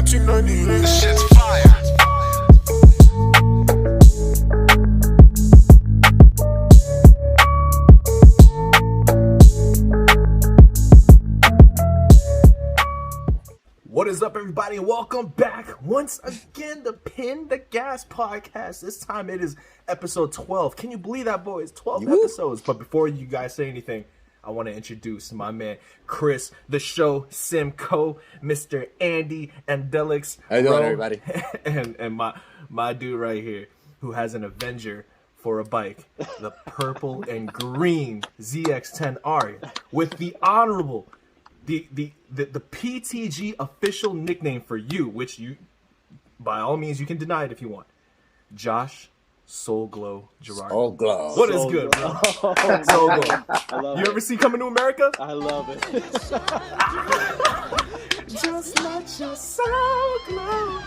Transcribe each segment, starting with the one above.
1998. This shit's fire. What is up, everybody, and welcome back once again to Pin the Gas podcast. This time it is episode 12. Can you believe that, boys? 12 episodes. But before you guys say anything, I want to introduce my man, Chris, the show, Simko, Mr. Andy, and Delix. How you doing, everybody? and my dude right here, who has an Avenger for a bike, the purple and green ZX-10R, with the honorable... The PTG official nickname for you, which you, by all means, you can deny it if you want. Josh Soul Glow Gerardot. Soul Glow. What is good, bro? Soul Glow. I love You it. ever see Coming to America? I love it. Just let your soul glow.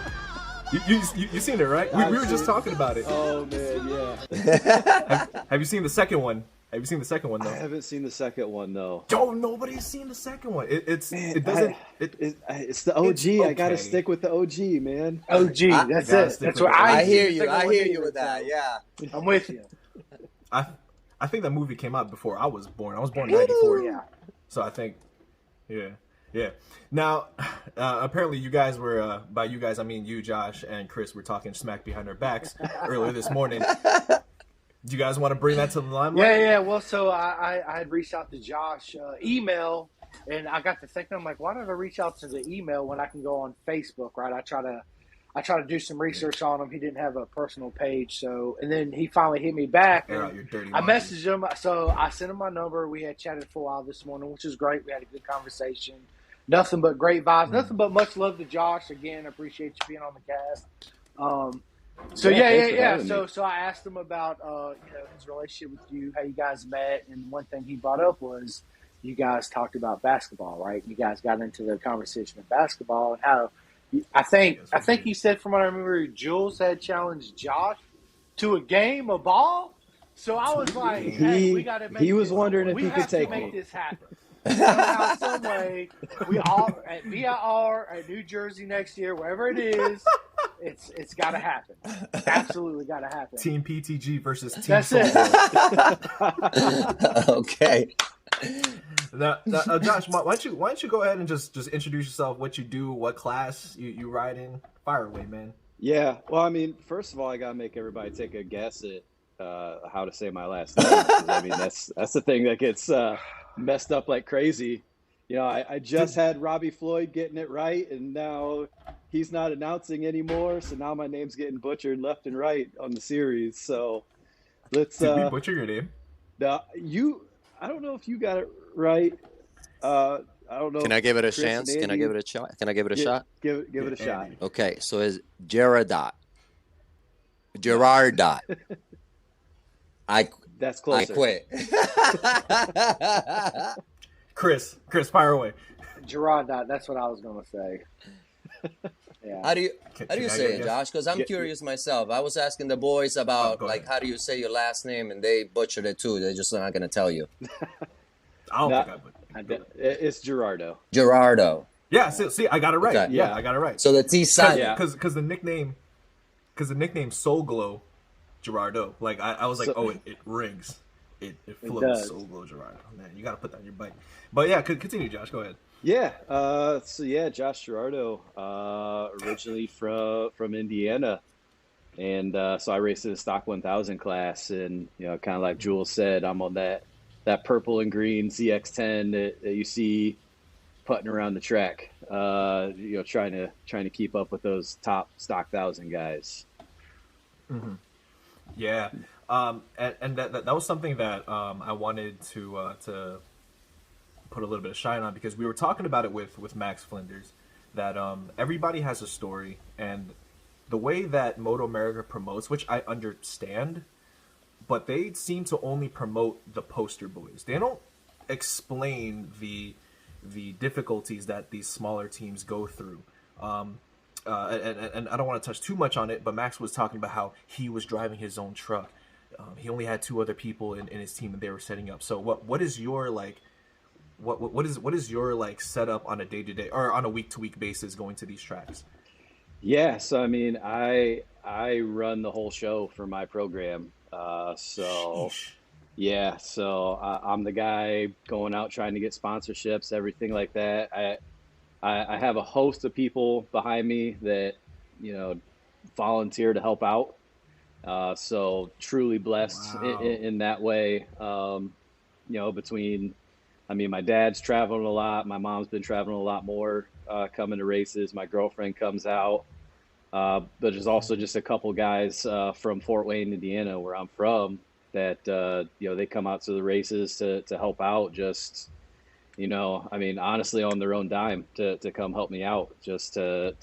You seen it, right? We were just talking about it. Oh man, yeah. Have you seen the second one? Have you seen the second one though? I haven't seen the second one though. Yo, nobody's seen the second one. It's Man, it doesn't. It's the OG. It's I gotta okay. stick with the OG, man. OG, that's gotta it. stick That's with what it. I hear think you. I'm I with hear you with that. Yeah. I'm with you. I think that movie came out before I was born. I was born in '94. Yeah. So I think, yeah. Now, apparently you guys were, by you guys I mean you, Josh, and Chris, were talking smack behind our backs earlier this morning. Do you guys want to bring that to the limelight? Yeah. Well, so I had reached out to Josh email, and I got to thinking, I'm like, why did I reach out to the email when I can go on Facebook, right? I try to do some research on him. He didn't have a personal page, so and then he finally hit me back. Air And out your dirty I laundry. messaged him, so I sent him my number. We had chatted for a while this morning, which was great. We had a good conversation. Nothing but great vibes. Nothing but much love to Josh. Again, appreciate you being on the cast. So thanks for yeah. having me. So I asked him about his relationship with you, how you guys met, and one thing he brought up was you guys talked about basketball, right? You guys got into the conversation of basketball and how I think he said, from what I remember, Jules had challenged Josh to a game of ball. So I was like, hey, we got to make he was this, wondering if we he have could take to make me. this happen. Somehow, some way, we all at VIR at New Jersey next year, wherever it is, it's got to happen. Absolutely got to happen. Team PTG versus Team That's Soul it. Glow. Okay. Now, Josh, why don't you go ahead and just introduce yourself, what you do, what class you ride in? Fire away, man. Yeah. Well, I mean, first of all, I gotta make everybody take a guess at how to say my last name. 'Cause, I mean, that's the thing that gets messed up like crazy. You know, I just had Robbie Floyd getting it right, and now he's not announcing anymore. So now my name's getting butchered left and right on the series. So let's. Did we butcher your name? I don't know if you got it right. I don't know. Can I give it a Chris and chance? Can I Andy- give it a shot? Can I give it a shot? Give it a shot. Andy. Okay, so it's Gerardot. Gerardot. I That's closer. quit. Chris, fire away. Gerardot, that's what I was going to say. Yeah. How do you Can say I it, get a guess? Josh? Because I'm Yeah. curious myself. I was asking the boys about go like ahead. how do you say your last name, and they butchered it too. They're just not gonna tell you. I don't No, think I would. It's Gerardo. Gerardo. Yeah, see, I got it right. Okay. Yeah, Yeah. I got it right. So the T sign. Yeah. Because the nickname Soul Glow Gerardot. Like I was like, So- it rings. It flows. does. Soul Glow Gerardot. Man, you gotta put that on your bike. But yeah, continue, Josh. Go ahead. Yeah. Josh Gerardo, originally from Indiana, and so I raced in the stock 1000 class, and kind of like Jules said, I'm on that purple and green ZX10 that you see putting around the track. Trying to keep up with those top stock 1000 guys. Yeah. And that was something that I wanted to put a little bit of shine on, because we were talking about it with Max Flinders, that everybody has a story, and the way that MotoAmerica promotes, which I understand, but they seem to only promote the poster boys. They don't explain the difficulties that these smaller teams go through. And I don't want to touch too much on it, but Max was talking about how he was driving his own truck. He only had 2 other people in his team that they were setting up. So what is your what is your setup on a day-to-day or on a week-to-week basis going to these tracks? Yeah, so I mean, I run the whole show for my program. So Sheesh. yeah, so I'm the guy going out trying to get sponsorships, everything like that. I have a host of people behind me that, you know, volunteer to help out. So truly blessed Wow. in that way. You know, I mean, my dad's traveling a lot. My mom's been traveling a lot more, coming to races. My girlfriend comes out. But there's also just a couple guys from Fort Wayne, Indiana, where I'm from, that you know, they come out to the races to help out. Just, you know, I mean, honestly, on their own dime to come help me out, just to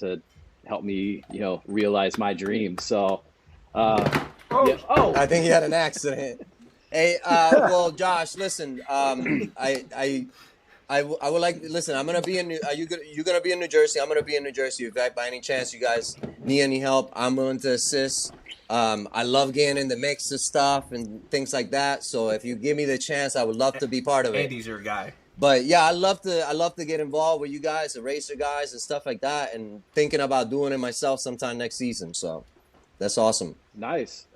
help me, you know, realize my dream. So, uh, yeah. Oh, Oh, I think he had an accident. Hey, well, Josh, listen, I would like listen. I'm gonna be in. Are you gonna be in New Jersey? I'm gonna be in New Jersey. If by any chance you guys need any help, I'm willing to assist. I love getting in the mix of stuff and things like that. So if you give me the chance, I would love to be part of it. Andy's your guy. But yeah, I love to get involved with you guys, the racer guys and stuff like that, and thinking about doing it myself sometime next season. So that's awesome. nice.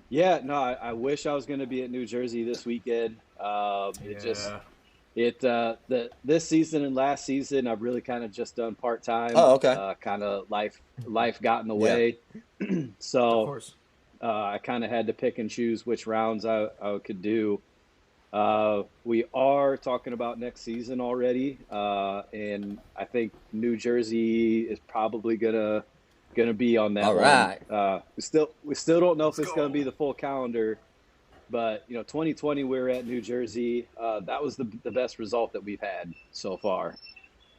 Yeah, no, I wish I was going to be at New Jersey this weekend. It just Yeah. the this season and last season I've really kind of just done part time. Oh, okay. Kind of life got in the Yeah. way, Of so course. I kind of had to pick and choose which rounds I could do. We are talking about next season already, and I think New Jersey is probably gonna be on that All one. right. We still don't know if Let's it's gonna be go. the full calendar, but you know, 2020 we were at New Jersey. That was the best result that we've had so far.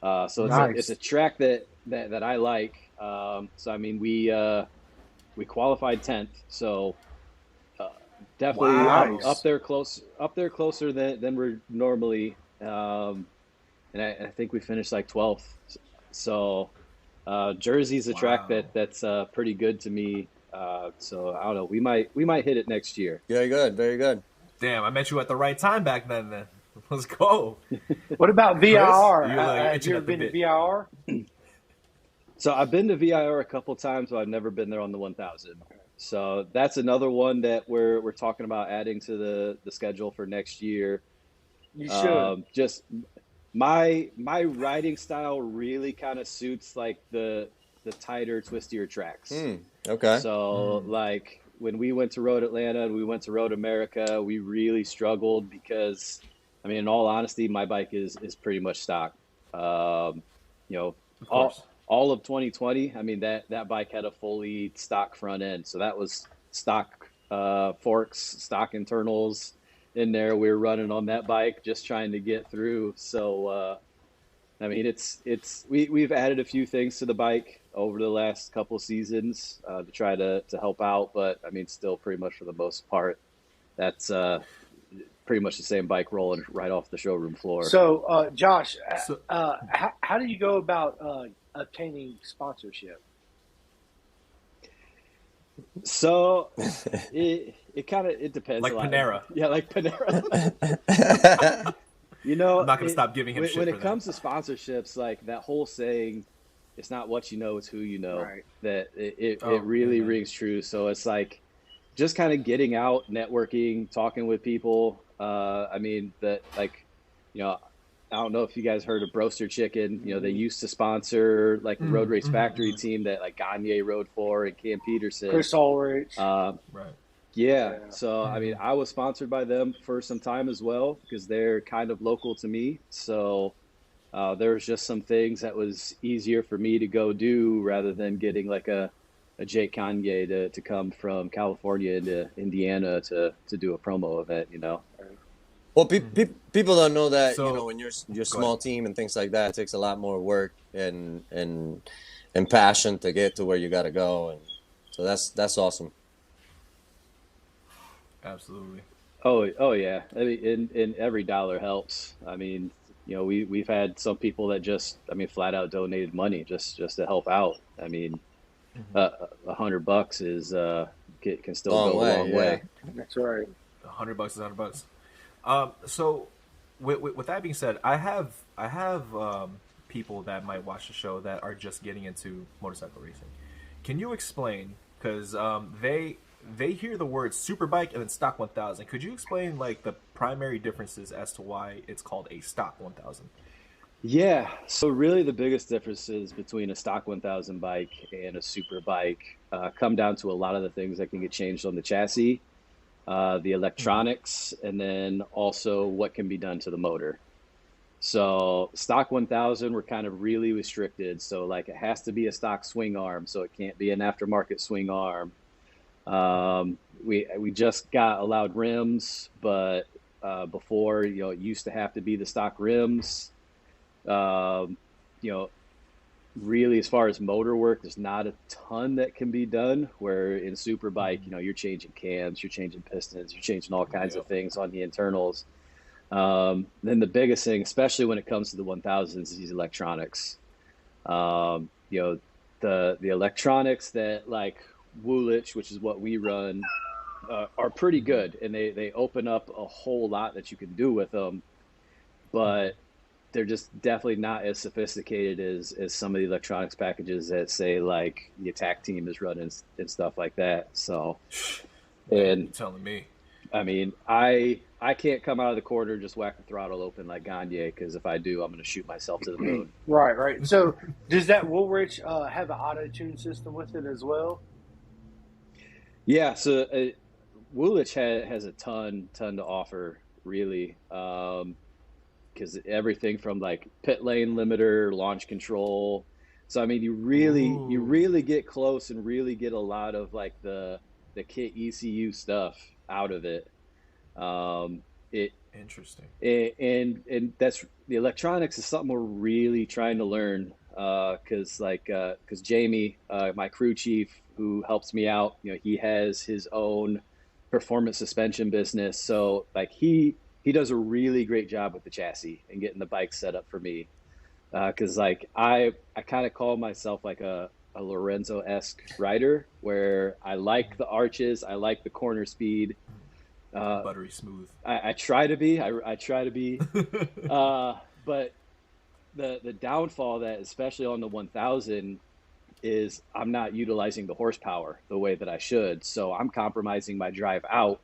So it's a Nice. track that I like. So I mean, we qualified 10th, so uh, definitely Wow. Nice. up there closer than we're normally. And I think we finished like 12th. So Jersey's a track Wow. that's pretty good to me. So I don't know. We might hit it next year. Very good. Very good. Damn, I met you at the right time back then. Then let's go, What about Chris. VIR? You're like Have itching you ever at the been to bit. VIR? So I've been to VIR a couple times, but I've never been there on the 1000. So that's another one that we're talking about adding to the schedule for next year. You should. Just my riding style really kind of suits like the tighter, twistier tracks. Okay. So like when we went to Road Atlanta and we went to Road America, we really struggled because, I mean, in all honesty, my bike is pretty much stock. You know, Of all course. all of 2020, I mean, that bike had a fully stock front end, so that was stock forks, stock internals in there. We were running on that bike just trying to get through. So I mean, we've added a few things to the bike over the last couple of seasons to try to help out, but I mean, still pretty much for the most part, that's pretty much the same bike rolling right off the showroom floor. So, Josh, So how do you go about obtaining sponsorship? So it kind of it depends like a lot. Panera, Yeah, like Panera. You I'm know, not gonna stop giving him shit when for it that. comes to sponsorships, like that whole saying, it's not what you know, it's who you know. Right. That Oh, it really amen. rings true. So it's like just kind of getting out, networking, talking with people. I mean, that like, you know, I don't know if you guys heard of Broaster Chicken. You know, they used to sponsor like the Road Race Factory team that like Gagne rode for and Cam Peterson. Chris Ulrich. Right. Yeah, Yeah. so I mean, I was sponsored by them for some time as well because they're kind of local to me. So there's just some things that was easier for me to go do rather than getting like a Jake Kanye to come from California to Indiana to do a promo event, you know. Well, people don't know that, you know, So when you're go small ahead. team and things like that, it takes a lot more work and passion to get to where you got to go, and so that's awesome. Absolutely. Oh yeah. I mean, in every dollar helps. I mean, you know, we've had some people that just, I mean, flat out donated money just to help out. I mean, $100 is can still Long go a way, long yeah. way. That's right. $100 is $100. So with that being said, I have people that might watch the show that are just getting into motorcycle racing. Can you explain, because they hear the word superbike and then stock 1000. Could you explain like the primary differences as to why it's called a stock 1000? Yeah, so really the biggest differences between a stock 1000 bike and a super bike come down to a lot of the things that can get changed on the chassis, the electronics, and then also what can be done to the motor. So stock 1000, we're kind of really restricted. So like it has to be a stock swing arm, so it can't be an aftermarket swing arm. We just got allowed rims, but before, you know, it used to have to be the stock rims. You know, really, as far as motor work, there's not a ton that can be done. Where in superbike, you know, you're changing cams, you're changing pistons, you're changing all kinds of things on the internals. Then the biggest thing, especially when it comes to the 1000s, is these electronics. You know, the electronics that like Woolwich, which is what we run, are pretty good, and they open up a whole lot that you can do with them, but they're just definitely not as sophisticated as some of the electronics packages that say like the attack team is running and stuff like that. So, and You're telling me, I mean, I can't come out of the corner and just whack the throttle open like Gagne, because if I do, I'm going to shoot myself to the moon. Right. So does that Woolrich have an auto tune system with it as well? Yeah, so Woolwich has a ton to offer, really, because everything from like pit lane limiter, launch control. So I mean, you really get close and really get a lot of like the kit ECU stuff out of it. interesting. And that's the electronics is something we're really trying to learn, because Jamie, my crew chief who helps me out, you know, he has his own performance suspension business, so like he does a really great job with the chassis and getting the bike set up for me, because like I kind of call myself like a Lorenzo-esque rider, where I like the arches, I like the corner speed. Buttery smooth. I try to be. I try to be. But the downfall that, especially on the 1000, is I'm not utilizing the horsepower the way that I should. So I'm compromising my drive out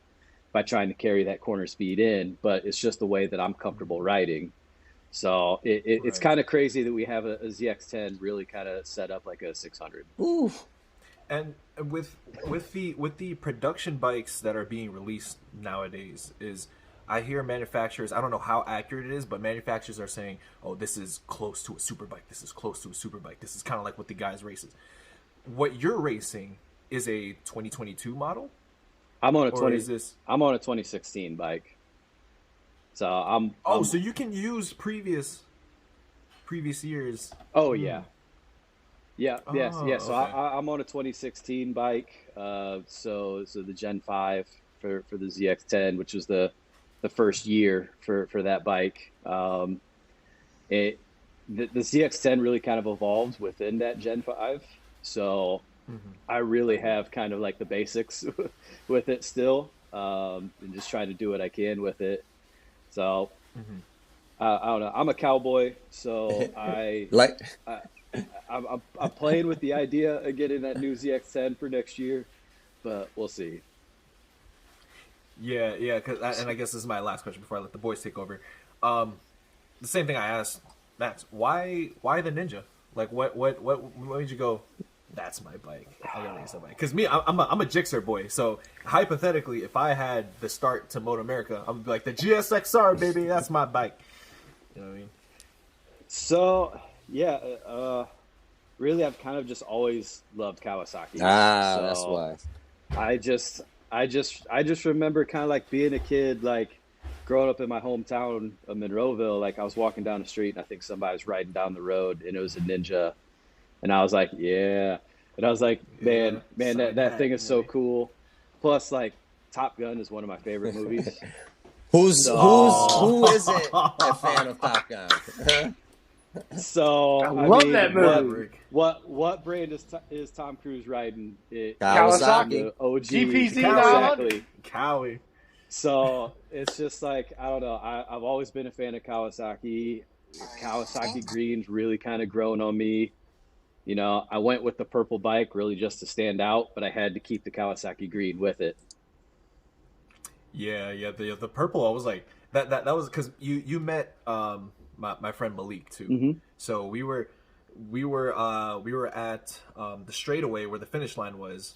by trying to carry that corner speed in. But it's just the way that I'm comfortable riding. So it's kind of crazy that we have a ZX10 really kind of set up like a 600. Ooh. And with the production bikes that are being released nowadays, is I hear manufacturers, I don't know how accurate it is, but manufacturers are saying, oh, this is close to a super bike, this is close to a super bike, this is kind of like what the guys races. What you're racing is a 2022 model? I'm on a 2016 bike. So I'm so you can use previous years. Oh yeah. Yeah, yes. So okay. I'm on a 2016 bike. So the Gen 5 for the ZX10, which was the first year for that bike. The ZX10 really kind of evolved within that Gen 5. So I really have kind of like the basics with it still, and just trying to do what I can with it. So I don't know. I'm a cowboy, so I'm playing with the idea of getting that new ZX10 for next year, but we'll see. Yeah, and I guess this is my last question before I let the boys take over. The same thing I asked Max. Why the Ninja? Like, what made you go, that's my bike, I gotta race that bike? Because me, I'm a Gixxer boy, so hypothetically, if I had the start to MotoAmerica, I'm like, the GSXR, baby, that's my bike. You know what I mean? So yeah, really, I've kind of just always loved Kawasaki. That's why. I just remember kind of like being a kid, like growing up in my hometown of Monroeville. Like I was walking down the street and I think somebody was riding down the road and it was a Ninja, and I was like, yeah. And I was like, man, that thing is so cool. Plus, like, Top Gun is one of my favorite movies. Who isn't a fan of Top Gun? So I love that movie. What brand is Tom Cruise riding? Kawasaki. The OG. GPZ Exactly. Cowie. So it's just like, I don't know. I've always been a fan of Kawasaki. Kawasaki green's really kind of grown on me. You know, I went with the purple bike really just to stand out, but I had to keep the Kawasaki green with it. Yeah, the purple. I was like that was because you met my friend Malik too. Mm-hmm. So we were at the straightaway where the finish line was.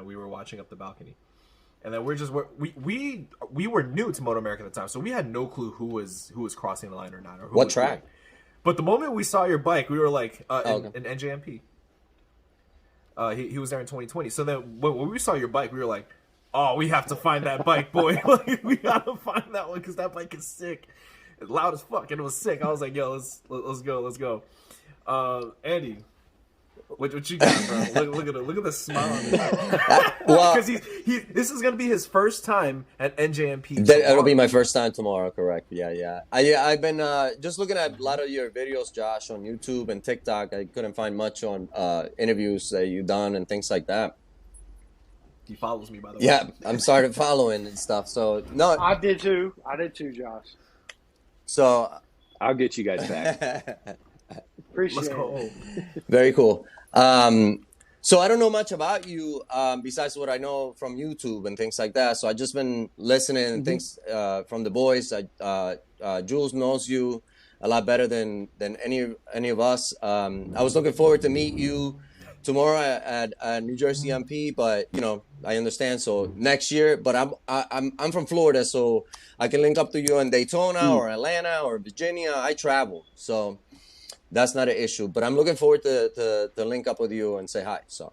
We were watching up the balcony, and then we were new to MotoAmerica at the time, so we had no clue who was crossing the line or not, or who What was track? doing. But the moment we saw your bike, we were like, okay. in NJMP. He was there in 2020. So then when we saw your bike, we were like, oh, we have to find that bike, boy. Like, we gotta find that one because that bike is sick. It's loud as fuck, and it was sick. I was like, yo, let's go. Andy, what you got, bro? Look at the smile on his face. Well, Because this is gonna be his first time at NJMP. it'll be my first time tomorrow. Correct? Yeah. I've been just looking at a lot of your videos, Josh, on YouTube and TikTok. I couldn't find much on interviews that you've done and things like that. He follows me, by the way. Yeah, I'm started following and stuff. So no, I did too, Josh. so I'll get you guys back. Appreciate Let's it. go. very cool. So I don't know much about you besides what I know from YouTube and things like that. So I just been listening and things from the boys. Jules knows you a lot better than any of us. I was looking forward to meet you tomorrow at New Jersey MP, but you know I understand. So next year, but I'm from Florida, so I can link up to you in Daytona or Atlanta or Virginia. I travel, so that's not an issue. But I'm looking forward to link up with you and say hi. So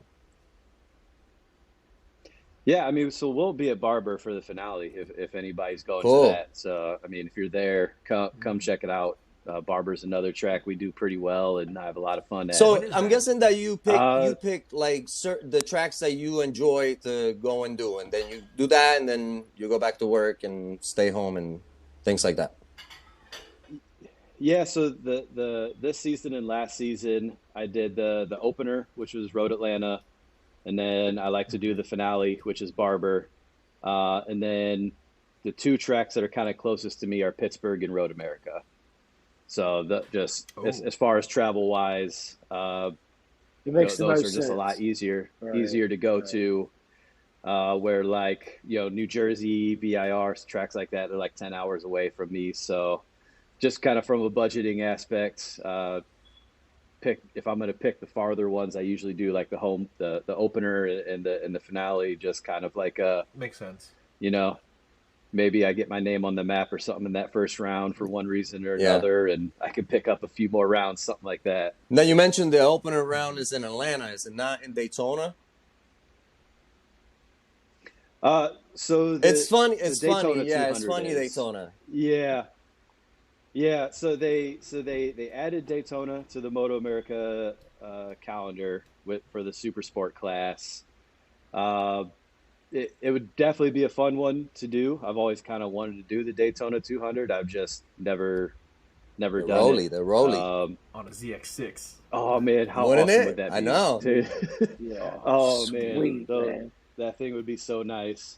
Yeah, I mean, so we'll be at Barber for the finale if anybody's going Cool. to that. So, I mean, if you're there, come check it out. Barber's another track we do pretty well, and I have a lot of fun at. So is I'm that? guessing that you Uh, pick like the tracks that you enjoy to go and do, and then you do that, and then you go back to work and stay home and things like that. Yeah, so the this season and last season, I did the opener, which was Road Atlanta, and then I like to do the finale, which is Barber, and then the two tracks that are kind of closest to me are Pittsburgh and Road America. So as far as travel wise, It makes the those most are just sense. a lot easier Right, to go right. to. Where like New Jersey, VIR tracks like that, they're like 10 hours away from me. So just kind of from a budgeting aspect, if I'm going to pick the farther ones, I usually do like the opener and the finale, just kind of like Makes sense. maybe I get my name on the map or something in that first round for one reason or Yeah. another, and I can pick up a few more rounds, something like that. Now you mentioned the opener round is in Atlanta. Is it not in Daytona? So It's funny. the It's Daytona funny. Yeah, it's 200 funny is. Daytona. Yeah. So they added Daytona to the MotoAmerica calendar for the super sport class. It would definitely be a fun one to do. I've always kind of wanted to do the Daytona 200. I've just never done it. The Rolly. On a ZX6. Oh man, how Wouldn't awesome it? would that be? I know. Dude. Yeah. Oh Sweet, man, man. that thing would be so nice.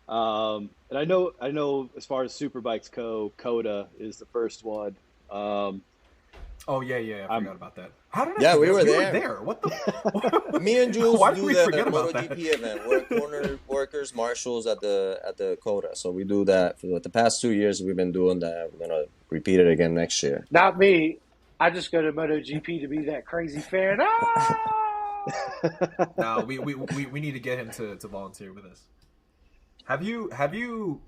And I know as far as superbikes go, Coda is the first one. Oh yeah, I forgot about that. How did I? Yeah, we forget? were We there. were there. What the? Me and Jules Why did do we the forget about MotoGP that? event. We're corner workers, marshals at the Coda. So we do that for the past 2 years. We've been doing that. We're gonna repeat it again next year. Not me. I just go to MotoGP to be that crazy fan. Ah! No, we need to get him to volunteer with us. Have you rode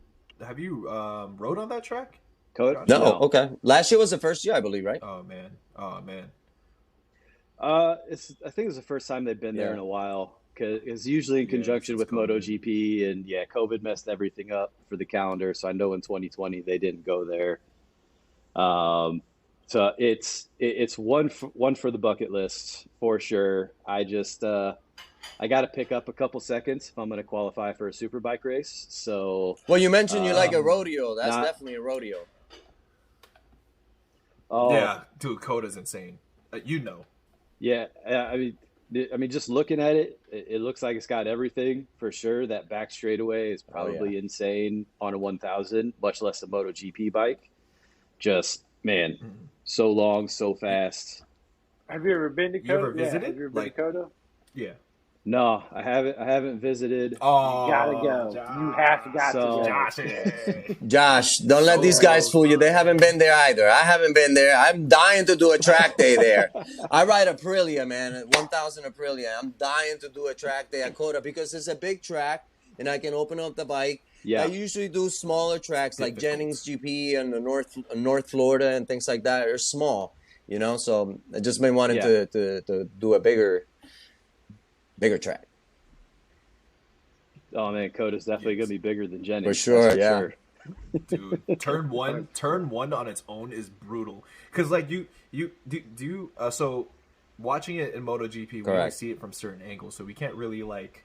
on that track? Coda? No, okay. Last year was the first year, I believe, right? Oh man. I think it's the first time they've been there Yeah. in a while, because it's usually in Yeah, conjunction since with COVID. MotoGP, and yeah, COVID messed everything up for the calendar. So I know in 2020 they didn't go there. So it's one for the bucket list for sure. I just I got to pick up a couple seconds if I'm going to qualify for a superbike race. So Well, you mentioned you like a rodeo. That's not- definitely a rodeo. Yeah, dude, Coda's insane. Yeah, I mean, just looking at it, it looks like it's got everything for sure. That back straightaway is probably insane on a 1000, much less a MotoGP bike. Just Man, so long, so fast. Have you ever been to You ever Coda? Yeah, have visited? you ever been to Like, Coda? yeah. No, I haven't. I haven't visited. You gotta Oh, go. You have got to So go. Josh. Josh, don't let these guys So fool you. They haven't good. been there either. I haven't been there. I'm dying to do a track day there. I ride Aprilia, man, 1000 Aprilia. I'm dying to do a track day at Coda because it's a big track and I can open up the bike. I yeah, usually do smaller tracks like Jennings Difficult. GP and the North Florida and things like that. They're small, you know. So I just been wanting yeah. to do a bigger track Oh man, Coda's definitely gonna Yes. be bigger than for Jennings. sure. That's for Yeah, sure. Dude, turn one on its own is brutal. Cause like so watching it in MotoGP, we only correct. see it from certain angles, so we can't really like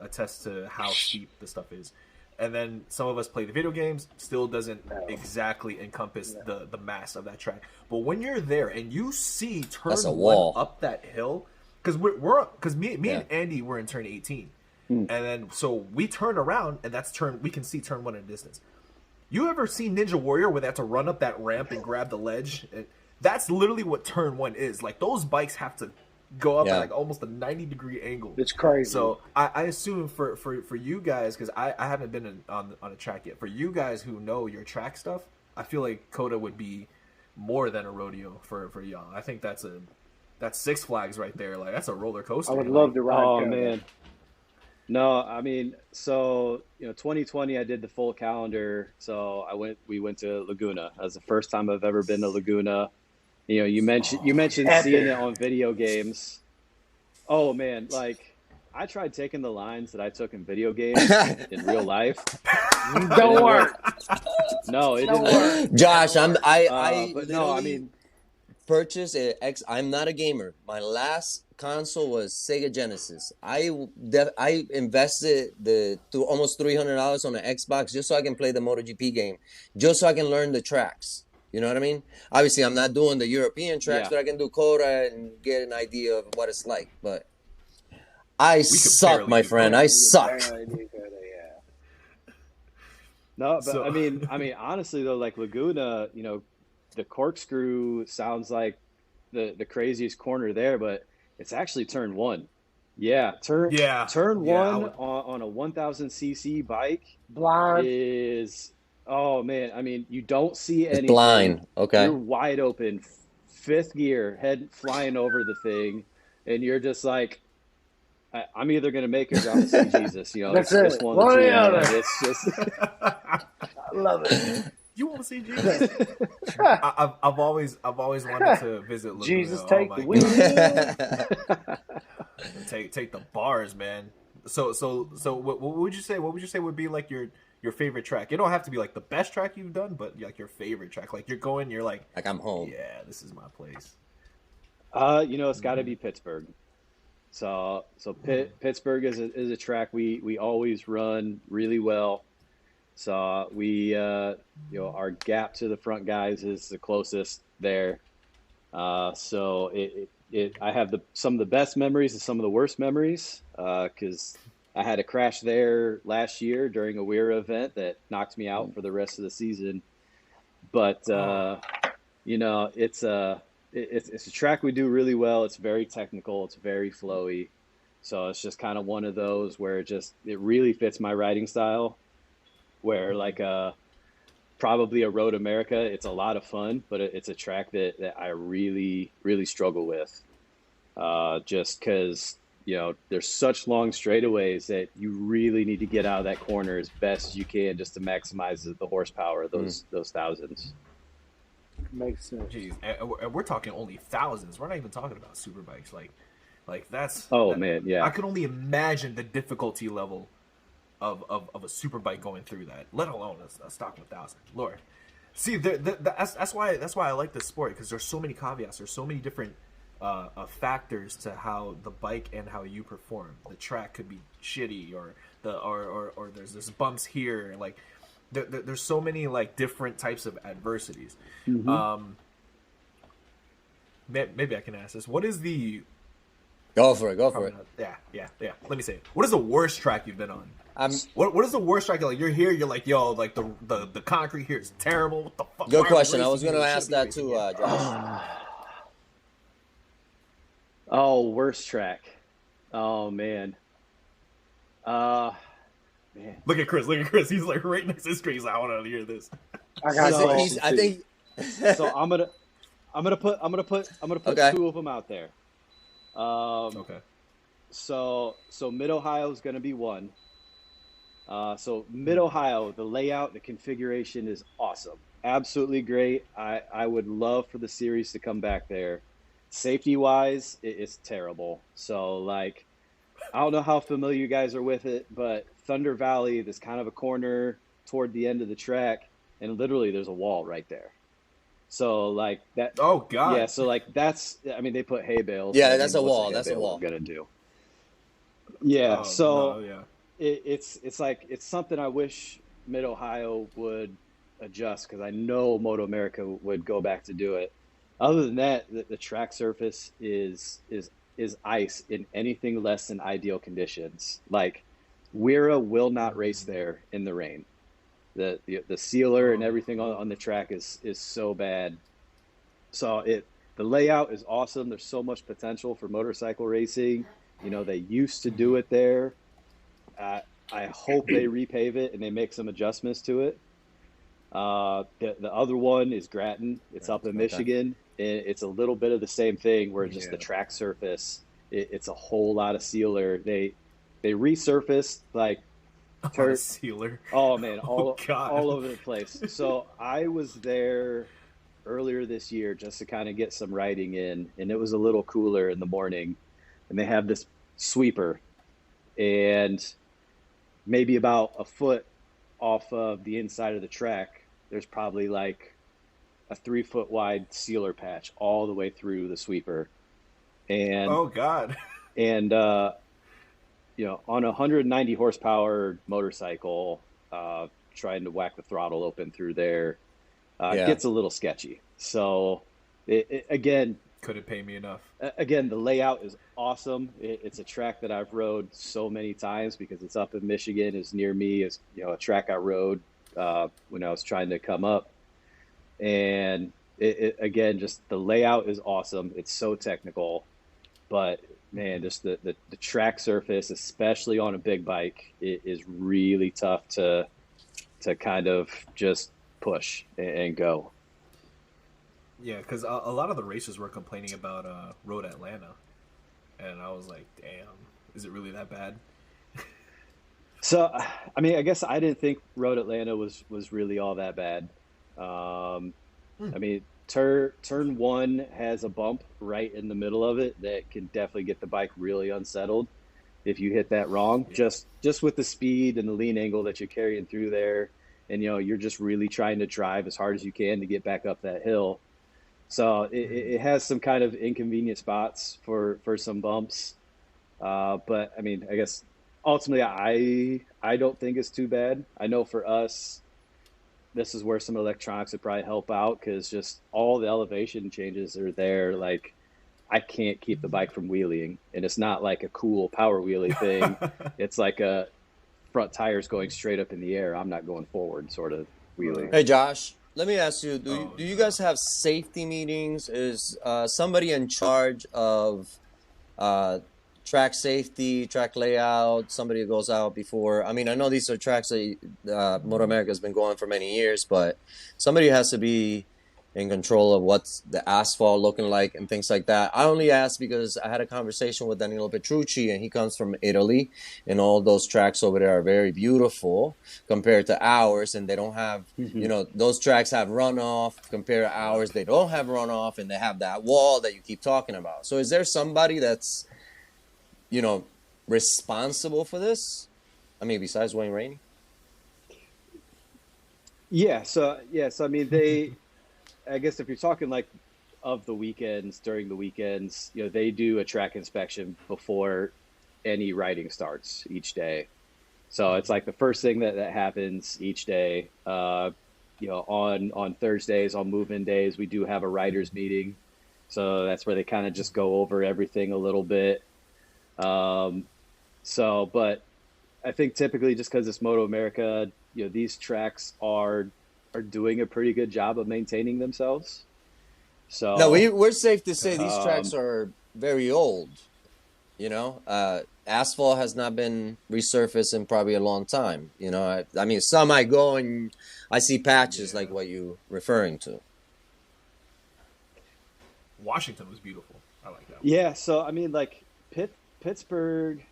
attest to how steep the stuff is. And then some of us play the video games, still doesn't exactly encompass the mass of that track. But when you're there and you see turn That's a one wall. up that hill, because me Yeah. and Andy were in turn 18. Hmm. And then so we turn around and we can see turn one in the distance. You ever seen Ninja Warrior where they have to run up that ramp and grab the ledge? And that's literally what turn one is. Like those bikes have to go up Yeah. at like almost a 90-degree angle. It's crazy. So I assume for you guys, because I haven't been on a track yet. For you guys who know your track stuff, I feel like Coda would be more than a rodeo for y'all. I think that's Six Flags right there. Like that's a roller coaster. I would love to ride Oh Coda. man. No, I mean, so 2020, I did the full calendar. So we went to Laguna. That was the first time I've ever been to Laguna. You mentioned Epic. seeing it on video games. Oh man, like I tried taking the lines that I took in video games in real life. Don't work. No, it Don't didn't. work. Josh, I But no, I literally mean, purchased I'm not a gamer. My last console was Sega Genesis. I invested almost $300 on an Xbox just so I can play the MotoGP game, just so I can learn the tracks. You know what I mean? Obviously, I'm not doing the European tracks, Yeah. but I can do Coda and get an idea of what it's like. But I suck, barely my do friend. Coda. I suck. no, but So- I mean, honestly though, like Laguna, the corkscrew sounds like the craziest corner there, but it's actually turn one. Yeah, turn Yeah. turn Yeah, I one would- on a 1000cc bike Blind. is, oh man, I mean, you don't see It's anything. blind. Okay. You're wide open, fifth gear, head flying over the thing, and you're just like, I'm either gonna make it or I'm gonna see Jesus. That's it's it. one of One the or two. the Man. other. It's just I love it. You want to see Jesus? I've always wanted to visit Laguna. Jesus, Oh take my the God. wheel. Take the bars, man. So what would you say? What would you say would be like your favorite track? It don't have to be like the best track you've done, but like your favorite track. Like you're like, Like I'm home. yeah, this is my place. it's got to be Pittsburgh. So Pittsburgh is a track we always run really well. So we our gap to the front guys is the closest there. So I have some of the best memories and some of the worst memories because I had a crash there last year during a Weir event that knocked me out for the rest of the season. But it's a track we do really well. It's very technical. It's very flowy. So it's just kind of one of those where it really fits my riding style. Where like probably a Road America, it's a lot of fun, but it's a track that I really, really struggle with. Just because, there's such long straightaways that you really need to get out of that corner as best as you can just to maximize the horsepower of those thousands. Makes sense. Jeez, and we're talking only thousands. We're not even talking about super bikes. Like that's. Oh, man, yeah. I could only imagine the difficulty level of a super bike going through that, let alone a stock 1000. Lord, see, that's why I like this sport, because there's so many caveats. There's so many different factors to how the bike and how you perform. The track could be shitty, or there's bumps here. Like there's so many like different types of adversities. Mm-hmm. Maybe I can ask this: what is the Go for it. Go for Probably it. not. Yeah. Let me say, what is the worst track you've been on? I'm What is the worst track? Like you're here, you're like, yo, like the concrete here is terrible. What the fuck? good Why are we question. I was racing gonna here? We ask shouldn't that be racing too, here. Josh. Oh, worst track. Oh man. Man. Look at Chris. Look at Chris. He's like right next to his screen. He's like, I want to hear this. I got a So- question I too. think. So I'm gonna put Okay. two of them out there. Okay. So Mid Ohio is gonna be one. So Mid Ohio, the layout, the configuration is awesome, absolutely great. I would love for the series to come back there. Safety wise, it's terrible. So like, I don't know how familiar you guys are with it, but Thunder Valley, there's kind of a corner toward the end of the track, and literally there's a wall right there. So like that. Oh God. Yeah, so like that's. I mean, they put hay bales. Yeah, but I that's mean, a what's wall, hay that's a bale wall. gonna do? Yeah. Oh, So no, yeah. it's like it's something I wish Mid Ohio would adjust, because I know Moto America would go back to do it. Other than that, the track surface is ice in anything less than ideal conditions. Like Wira will not race there in the rain. The sealer and everything on the track is so bad. So the layout is awesome. There's so much potential for motorcycle racing. You know, they used to do it there. I hope they repave it and they make some adjustments to it. The other one is Grattan. It's up in Okay. Michigan. It's a little bit of the same thing, where just Yeah. the track surface, it's a whole lot of sealer. They resurfaced like What a sealer. oh man, all God. all over the place. So I was there earlier this year just to kind of get some riding in, and it was a little cooler in the morning, and they have this sweeper, and maybe about a foot off of the inside of the track, there's probably like a 3 foot wide sealer patch all the way through the sweeper. And Oh God. and you know, on a 190 horsepower motorcycle, trying to whack the throttle open through there, Yeah. gets a little sketchy. So again, Couldn't pay me enough. the layout is awesome. It's a track that I've rode so many times because it's up in Michigan. It's near me. It's, you know, a track I rode when I was trying to come up. And again, just the layout is awesome. It's so technical, but man, just the track surface, especially on a big bike, it is really tough to kind of just push and go. Yeah, because a lot of the racers were complaining about Road Atlanta, and I was like, damn, is it really that bad? So, I mean, I guess I didn't think Road Atlanta was really all that bad. I mean, turn one has a bump right in the middle of it that can definitely get the bike really unsettled if you hit that wrong. Yeah. Just with the speed and the lean angle that you're carrying through there, and you know, you're just really trying to drive as hard as you can to get back up that hill. So it has some kind of inconvenient spots for some bumps. But I mean, I guess ultimately I don't think it's too bad. I know for us, this is where some electronics would probably help out, because just all the elevation changes are there. Like, I can't keep the bike from wheeling, and it's not like a cool power wheelie thing. It's like a front tires going straight up in the air. I'm not going forward sort of wheeling. Hey, Josh, let me ask you, do you no. guys have safety meetings? Is somebody in charge of track safety, track layout, somebody that goes out before? I mean, I know these are tracks that Moto America has been going for many years, but somebody has to be in control of what's the asphalt looking like and things like that. I only ask because I had a conversation with Danilo Petrucci, and he comes from Italy, and all those tracks over there are very beautiful compared to ours, and they don't have, you know, those tracks have runoff compared to ours. They don't have runoff, and they have that wall that you keep talking about. So is there somebody that's, you know, responsible for this? I mean, besides Wayne Rainey? Yeah. So I mean, I guess if you're talking like of the weekends, during the weekends, you know, they do a track inspection before any riding starts each day. So it's like the first thing that happens each day. You know, on Thursdays, on move-in days, we do have a riders meeting. So that's where they kind of just go over everything a little bit. But I think typically just because it's Moto America, these tracks are doing a pretty good job of maintaining themselves. No, So, we're safe to say these tracks um, are very old. Asphalt has not been resurfaced in probably a long time. I mean, some I go and I see patches Yeah. like what you referring to. Washington was beautiful. I like that one. yeah. So I mean, like Pittsburgh,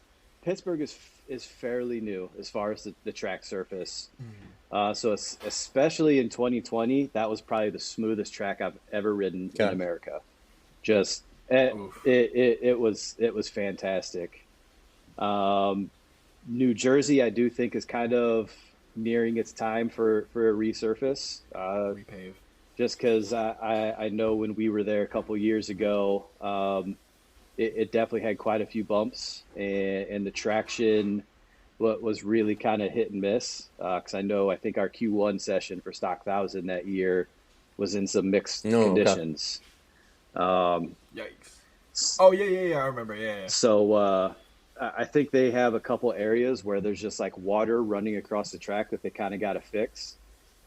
Pittsburgh is fairly new as far as the track surface. Especially in 2020, that was probably the smoothest track I've ever ridden in Okay. America. Just it was fantastic. New Jersey, I do think is kind of nearing its time for a resurface. Repave. Just because I know when we were there a couple years ago, it definitely had quite a few bumps, and the traction was really kind of hit and miss. Because I think our Q1 session for Stock 1000 that year was in some mixed conditions. Yikes. Oh yeah. I remember. Yeah. So I think they have a couple areas where there's just like water running across the track that they kind of got to fix.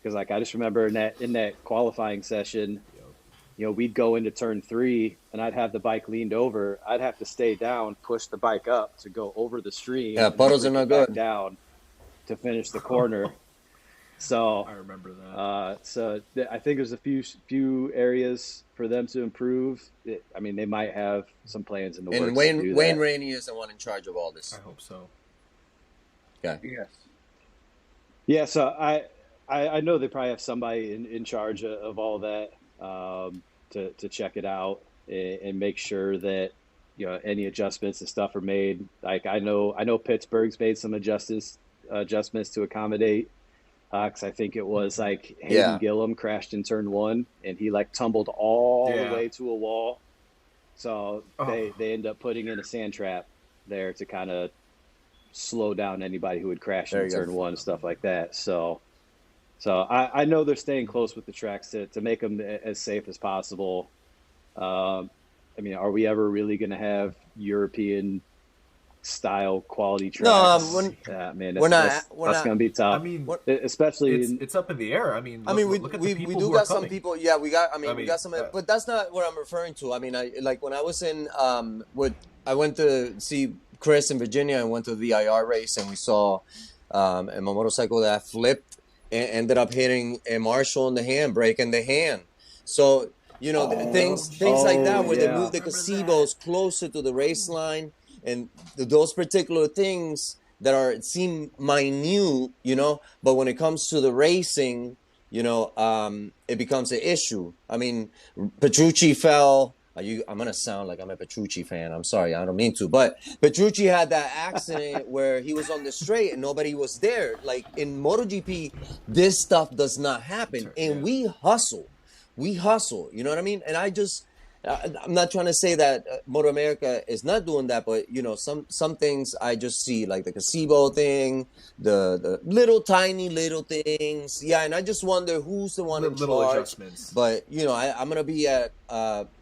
Because like I just remember in that qualifying session, we'd go into turn 3 and I'd have the bike leaned over. I'd have to stay down, push the bike up to go over the stream. Yeah, puddles are not good. Down to finish the corner. So I remember that. I think there's a few areas for them to improve. I mean, they might have some plans in the works. And Wayne Rainey is the one in charge of all this. I hope so. Okay. Yes. Yeah. So I know they probably have somebody in charge of all that to check it out and make sure that any adjustments and stuff are made. Like I know Pittsburgh's made some adjustments to accommodate. Because I think it was like Hayden Gillum crashed in turn 1 and he like tumbled all the way to a wall. So they end up putting in a sand trap there to kind of slow down anybody who would crash in turn 1 and stuff like that. So I know they're staying close with the tracks to make them as safe as possible. I mean, are we ever really going to have European style quality tracks? No, that's going to be tough. I mean, especially it's up in the air. I mean, we do got some people. Yeah, we got some, but that's not what I'm referring to. I mean, when I was in I went to see Chris in Virginia and went to the VIR race, and we saw a motorcycle that flipped and ended up hitting a Marshall in the hand, breaking the hand. So things like that where they move the gazebos closer to the race line. And those particular things that seem minute, but when it comes to the racing, it becomes an issue. I mean, Petrucci fell. I'm gonna sound like I'm a Petrucci fan. I'm sorry, I don't mean to, but Petrucci had that accident where he was on the straight and nobody was there. Like in MotoGP, this stuff does not happen, and we hustle. You know what I mean? And I'm not trying to say that Moto America is not doing that, but some things I just see, like the gazebo thing, the tiny little things. Yeah, and I just wonder who's the one in charge. Adjustments. But I'm gonna be at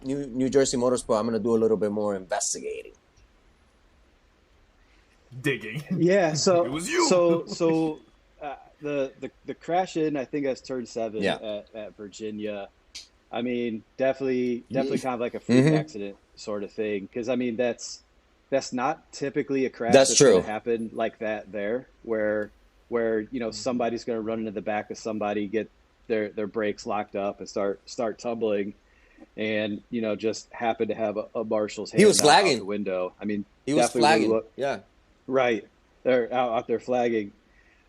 New Jersey Motorsport. I'm gonna do a little bit more investigating, digging. Yeah. So it was you. So the crash in, I think that's turn 7 at Virginia. I mean, definitely kind of like a freak accident sort of thing. Because I mean, that's not typically a crash that's going to happen like that there, where somebody's going to run into the back of somebody, get their brakes locked up, and start tumbling, and just happen to have a marshal's hand out the window. I mean, he was flagging. Right. They're out there flagging.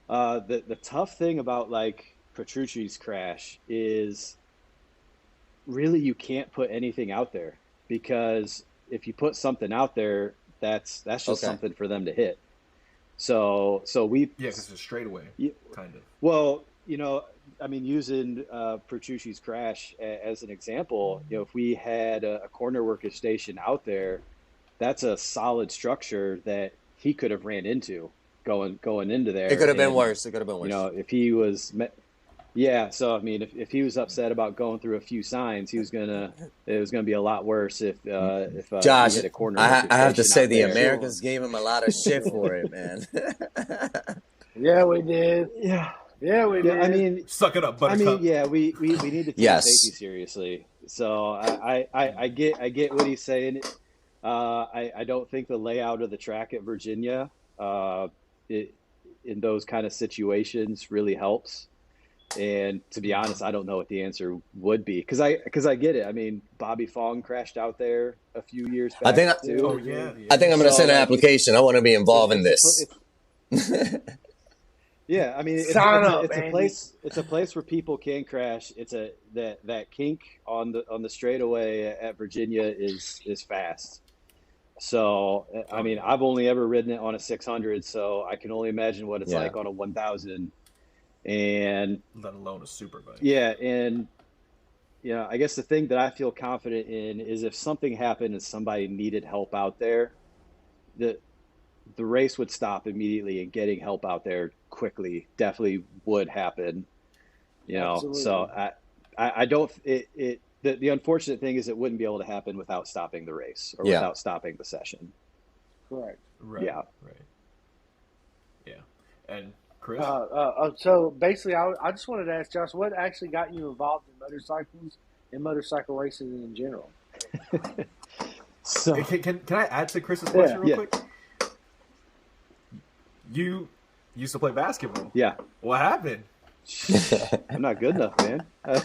The tough thing about like Petrucci's crash is, really, you can't put anything out there, because if you put something out there, that's just something for them to hit. So we because it's a straightaway kind of. Well, I mean, using Petrucci's crash as an example, if we had a corner worker station out there, that's a solid structure that he could have ran into going into there. It could have been worse. If he was. Yeah, so I mean, if he was upset about going through a few signs, it was gonna be a lot worse if he Josh, hit a corner I have to notification say out the there. Americans gave him a lot of shit for it, man. Yeah, we did. Yeah, Yeah, we yeah. did. Suck it up, I mean, Buttercup. yeah. We need to take Yes. safety seriously. So I get what he's saying. I don't think the layout of the track at Virginia, in those kind of situations, really helps. And to be honest, I don't know what the answer would be because I get it. I mean, Bobby Fong crashed out there a few years back too. Oh yeah. I think I'm going to send an application. I want to be involved in this. Yeah, I mean, Sign up, it's a Andy. place. It's a place where people can crash. It's that kink on the straightaway at Virginia is fast. So I mean, I've only ever ridden it on a 600, so I can only imagine what it's like on a 1000. And let alone a super bike. Yeah, and I guess the thing that I feel confident in is if something happened and somebody needed help out there, the race would stop immediately, and getting help out there quickly definitely would happen. Absolutely. So I don't the unfortunate thing is it wouldn't be able to happen without stopping the race or without stopping the session. Correct. Right. Yeah. Right. Yeah. And Chris? So basically, I just wanted to ask Josh, what actually got you involved in motorcycles and motorcycle racing in general? So Can I add to Chris's question real quick? You used to play basketball. Yeah. What happened? I'm not good enough, man. I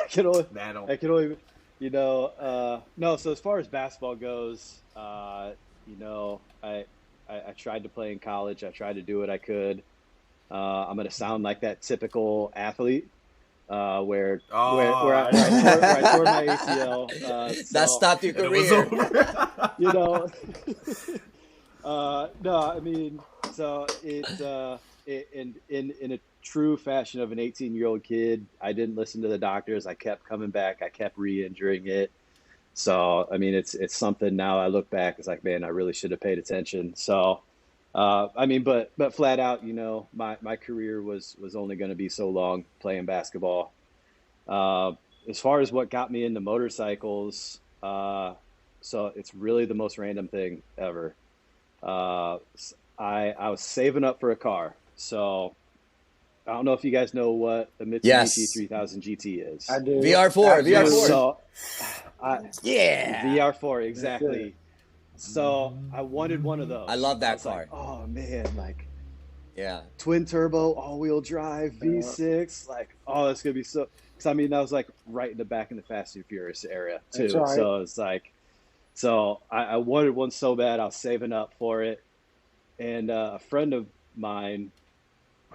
can only, no. So as far as basketball goes, I tried to play in college. I tried to do what I could. I'm going to sound like that typical athlete, where I tore my ACL. That stopped your career. No, I mean, so in a true fashion of an 18-year-old kid, I didn't listen to the doctors. I kept coming back. I kept re-injuring it. So, I mean, it's something now I look back, it's like, man, I really should have paid attention. So, I mean, but flat out, my career was only going to be so long playing basketball. As far as what got me into motorcycles, so it's really the most random thing ever. I was saving up for a car. So I don't know if you guys know what a Mitsubishi 3000 GT is. I do. VR4. So, Yeah. VR4, exactly. So I wanted one of those. I love that car. Like, oh man, like Yeah. twin turbo, all-wheel drive, V6, like, oh, that's gonna be so. Because I mean, that was like right in the back in the Fast and Furious area too. That's right. So it's like, so I wanted one so bad. I was saving up for it, and a friend of mine,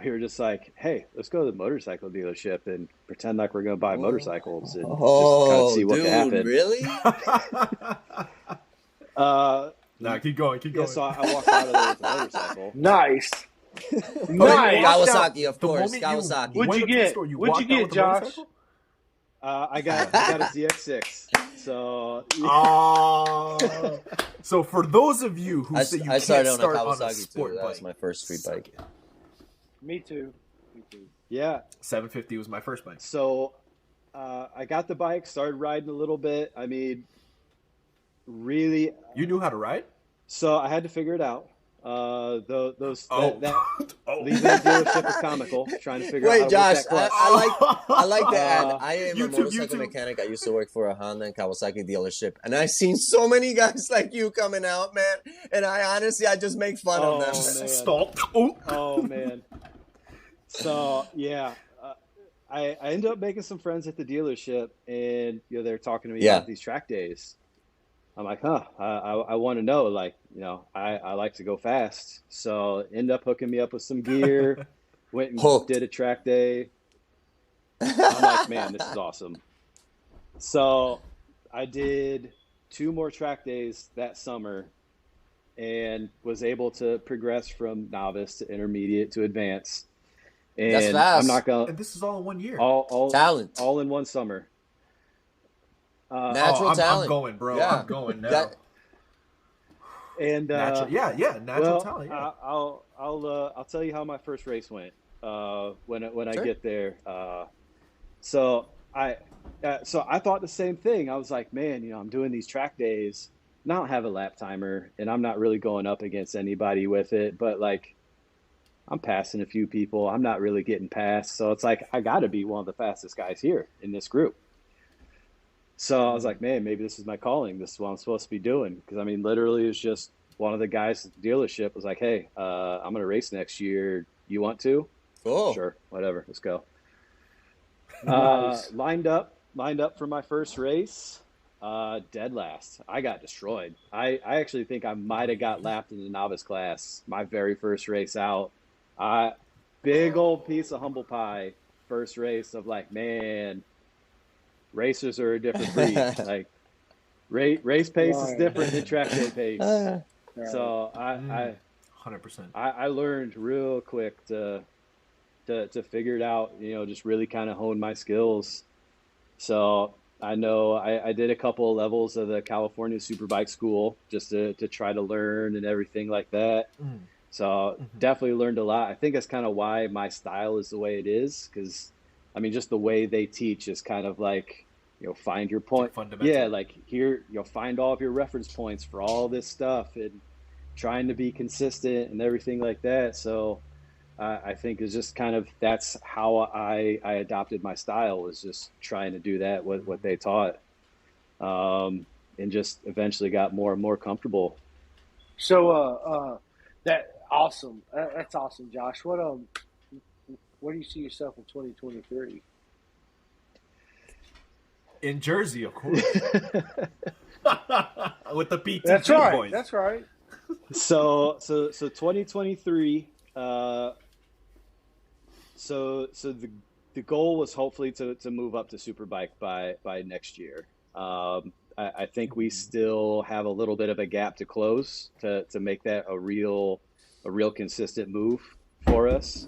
we were just like, hey, let's go to the motorcycle dealership and pretend like we're gonna buy motorcycles and just kind of see what dude, can happen. Really? Nah, keep going. Yeah, so I walked out of there with a motorcycle. Nice. Nice. Kawasaki, of The course. moment you Kawasaki. What'd you went up to the get? store, you What'd walked you out get, with the Josh? motorcycle? I got a ZX6. So So for those of you who say you I can't started on a start on a Kawasaki sport too. That bike, was my first street bike. Me too. yeah, 750 was my first bike. so I got the bike, started riding a little bit. I mean, really, You knew how to ride? so I had to figure it out. Leaving Oh. that dealership was comical. Trying to figure out how Wait, to work Josh, that clutch. I like to add. I am You a too, motorcycle you too. mechanic. I used to work for a Honda and Kawasaki dealership, and I've seen so many guys like you coming out, man. And I just make fun of them. Man. Stop. Oh. Oh man. So yeah, I ended up making some friends at the dealership, and they're talking to me about these track days. I'm like, I want to know, like, I like to go fast. So end up hooking me up with some gear, went and did a track day. I'm like, man, this is awesome. So I did 2 more track days that summer and was able to progress from novice to intermediate to advanced. And That's fast. I'm not gonna. And this is all in 1 year. All Talent. all in one summer. Natural talent. I'm going, bro. Yeah. I'm going now. That- And natural well, talent. Yeah. I'll tell you how my first race went. when I Sure. get there. So I thought the same thing. I was like, man, I'm doing these track days, and I don't have a lap timer, and I'm not really going up against anybody with it. But like, I'm passing a few people. I'm not really getting past. So it's like I got to be one of the fastest guys here in this group. So I was like, man, maybe this is my calling. This is what I'm supposed to be doing. Because I mean, literally, it was just one of the guys at the dealership was like, hey, I'm gonna race next year. You want to? Cool. Sure, whatever. Let's go. Nice. Lined up for my first race. Dead last. I got destroyed. I actually think I might have got lapped in the novice class my very first race out. Big old piece of humble pie. First race of like, man, racers are a different breed. Like race pace is Right. different than track day pace. Right. So 100%. I learned real quick to figure it out, just really kind of hone my skills. So I know I did a couple of levels of the California Superbike School just to try to learn and everything like that. So definitely learned a lot. I think that's kind of why my style is the way it is, because I mean, just the way they teach is kind of like, find your point. Fundamental. Yeah, like here, find all of your reference points for all this stuff and trying to be consistent and everything like that. So I think it's just kind of, that's how I adopted my style, was just trying to do that, what they taught, and just eventually got more and more comfortable. So awesome. That's awesome, Josh. What do you see yourself in 2023? In Jersey, of course. With the PTG That's right. boys. That's right. So 2023. So the goal was hopefully to move up to Superbike by next year. I think we still have a little bit of a gap to close to make that a real consistent move for us.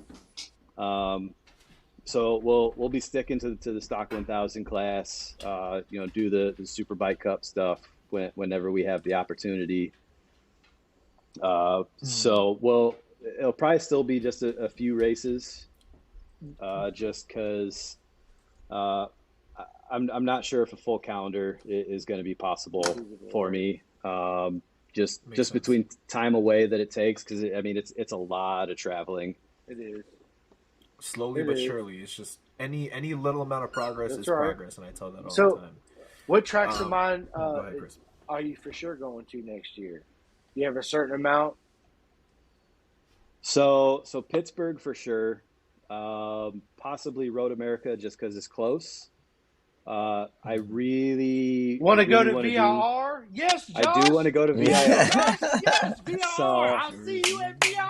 So we'll be sticking to the stock 1000 class. Do the Superbike Cup stuff whenever we have the opportunity. So it'll probably still be just a few races, just because I'm not sure if a full calendar is going to be possible for me. Just between time away that it takes, because I mean it's a lot of traveling. It is. Slowly but surely, it's just any little amount of progress is progress, and I tell that all the time. What tracks of mine go ahead, Chris. are you for sure going to next year? You have a certain amount? So Pittsburgh for sure, possibly Road America just because it's close. I really want to go to wanna VIR? Yes, Josh. I do want to go to VIR. Yes, VIR. So- I'll see you at VIR.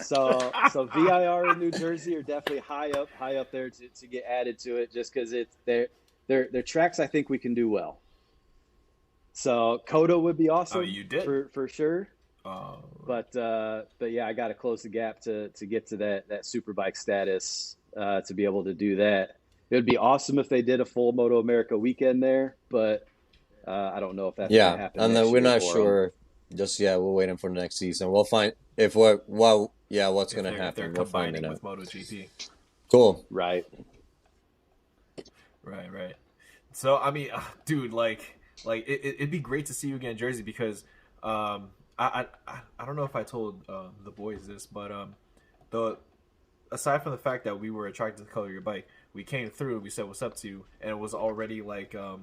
So VIR in New Jersey are definitely high up there to get added to it, just because they're tracks I think we can do well. So Coda would be awesome. Oh, you did? for sure. Right. But yeah, I got to close the gap to get to that Superbike status, to be able to do that. It would be awesome if they did a full MotoAmerica weekend there, but I don't know if that's going to happen. And next we're year not for sure. Just we're waiting for the next season. We'll find what's going to They're happen. We'll find it combining out. with MotoGP. Cool. them. Right. Right. So I mean, dude, like it'd be great to see you again in Jersey, because I don't know if I told the boys this, but aside from the fact that we were attracted to the color of your bike, we came through, we said what's up to you, and it was already like a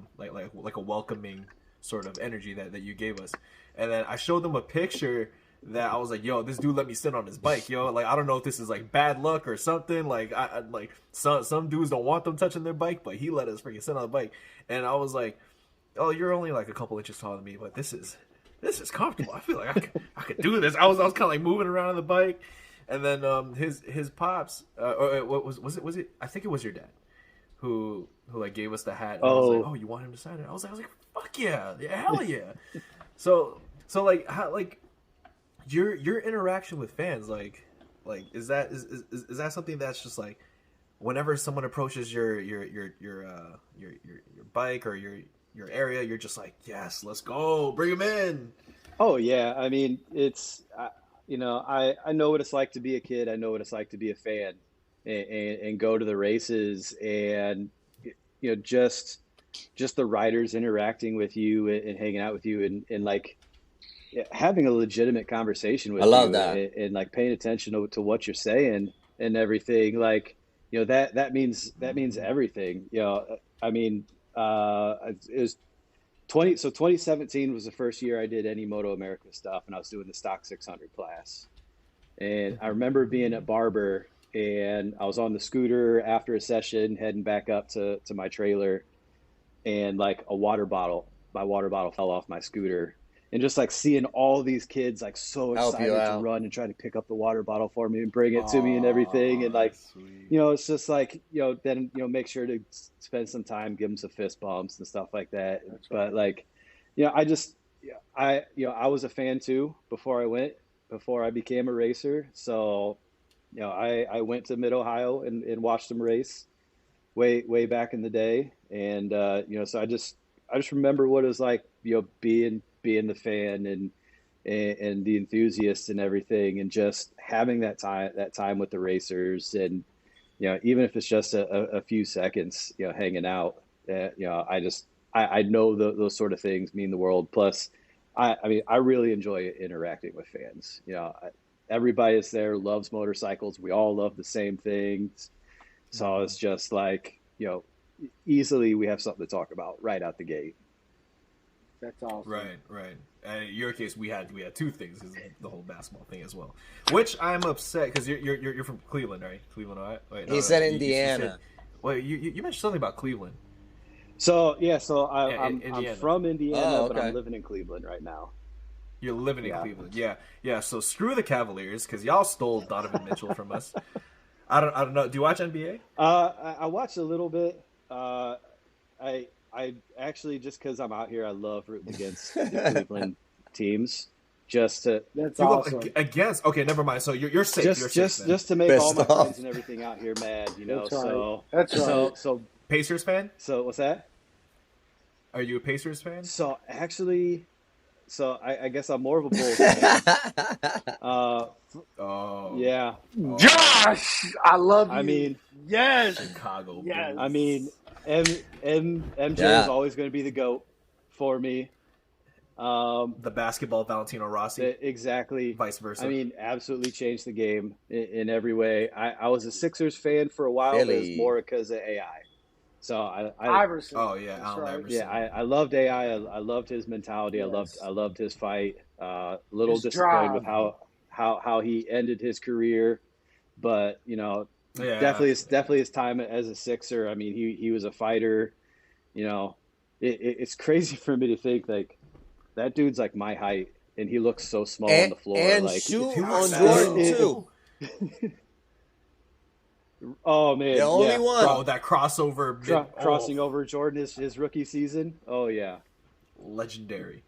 welcoming sort of energy that you gave us. And then I showed them a picture that I was like, yo, this dude let me sit on his bike, yo. Like, I don't know if this is like bad luck or something. Like, I like some dudes don't want them touching their bike, but he let us freaking sit on the bike. And I was like, oh, you're only like a couple inches taller than me, but this is comfortable. I feel like I could do this. I was kind of like moving around on the bike. And then his pops, or what was it? I think it was your dad who like gave us the hat. And I was like, oh, you want him to sign it? I was like, fuck yeah, hell yeah. So like how, like your interaction with fans, like is that something that's just like whenever someone approaches your bike or your area, you're just like, yes, let's go, bring him in. Oh yeah, I mean it's I know what it's like to be a kid. I know what it's like to be a fan and go to the races and, just the riders interacting with you and hanging out with you and like having a legitimate conversation with I love you that. and like paying attention to what you're saying and everything. Like, that means everything. I mean, it was 2017 was the first year I did any MotoAmerica stuff, and I was doing the stock 600 class. And I remember being at Barber, and I was on the scooter after a session, heading back up to my trailer, and like my water bottle fell off my scooter. And just like seeing all these kids like so Help you excited to out. run and try to pick up the water bottle for me and bring it to me and everything. And like, sweet. it's just like, then, make sure to spend some time, give them some fist bumps and stuff like that. That's But right. like, I was a fan too before I became a racer. So, I went to Mid Ohio and watched them race way back in the day. And, so I just remember what it was like, being the fan and the enthusiast and everything, and just having that time with the racers, and even if it's just a few seconds, hanging out. I know those sort of things mean the world. Plus, I mean, I really enjoy interacting with fans. Everybody is there, loves motorcycles. We all love the same things, so it's just like easily we have something to talk about right out the gate. That's awesome. Right. And in your case, we had two things, is the whole basketball thing as well. Which I'm upset because you're from Cleveland, right? Cleveland, Ohio. Wait, He said Indiana. You mentioned something about Cleveland. So I'm Indiana. from Indiana, but okay. I'm living in Cleveland right now. You're living in Cleveland, yeah. So screw the Cavaliers because y'all stole Donovan Mitchell from us. I don't know. Do you watch NBA? I watched a little bit. I actually, just because I'm out here, I love rooting against the Cleveland teams. Just to That's awesome. Against. Okay, never mind. So you're safe. You're safe then. just to make Pissed all my off. friends and everything out here mad, That's right. So That's right. So Pacers fan? what's that? Are you a Pacers fan? So actually, I guess I'm more of a Bulls fan. Oh, Yeah. Josh, I love you. I mean, yes. Chicago. Yes. I mean, MJ Yeah. is always going to be the GOAT for me. The basketball Valentino Rossi. Exactly. Vice versa. I mean, absolutely changed the game in every way. I was a Sixers fan for a while, but it was Really? more because of AI. So I Iverson. Oh yeah, That's Allen right. Iverson. yeah, I loved AI. I loved his mentality. Yes. I loved his fight. Little His disappointed drive. with how he ended his career, but Yeah. definitely his time as a Sixer. I mean, he was a fighter. It's crazy for me to think like that dude's like my height, and he looks so small on the floor. And like, shoot He on looks Jordan it- too. oh man, The only yeah. one. Bro, that crossover Crossing over Jordan his rookie season. Oh yeah. legendary.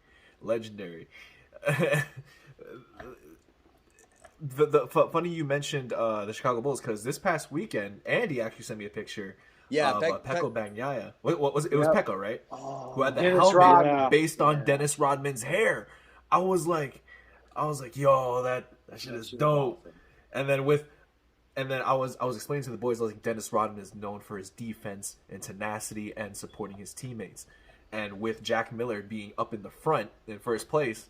Funny you mentioned the Chicago Bulls because this past weekend, Andy actually sent me a picture. Yeah, of Pecco Bagnaia. What was it? It was Yep. Pecco, right? Who had the Dennis helmet Rodman. based on Dennis Rodman's hair. I was like, yo, that shit is dope. And then I was explaining to the boys, like, Dennis Rodman is known for his defense and tenacity and supporting his teammates. And with Jack Miller being up in the front in first place,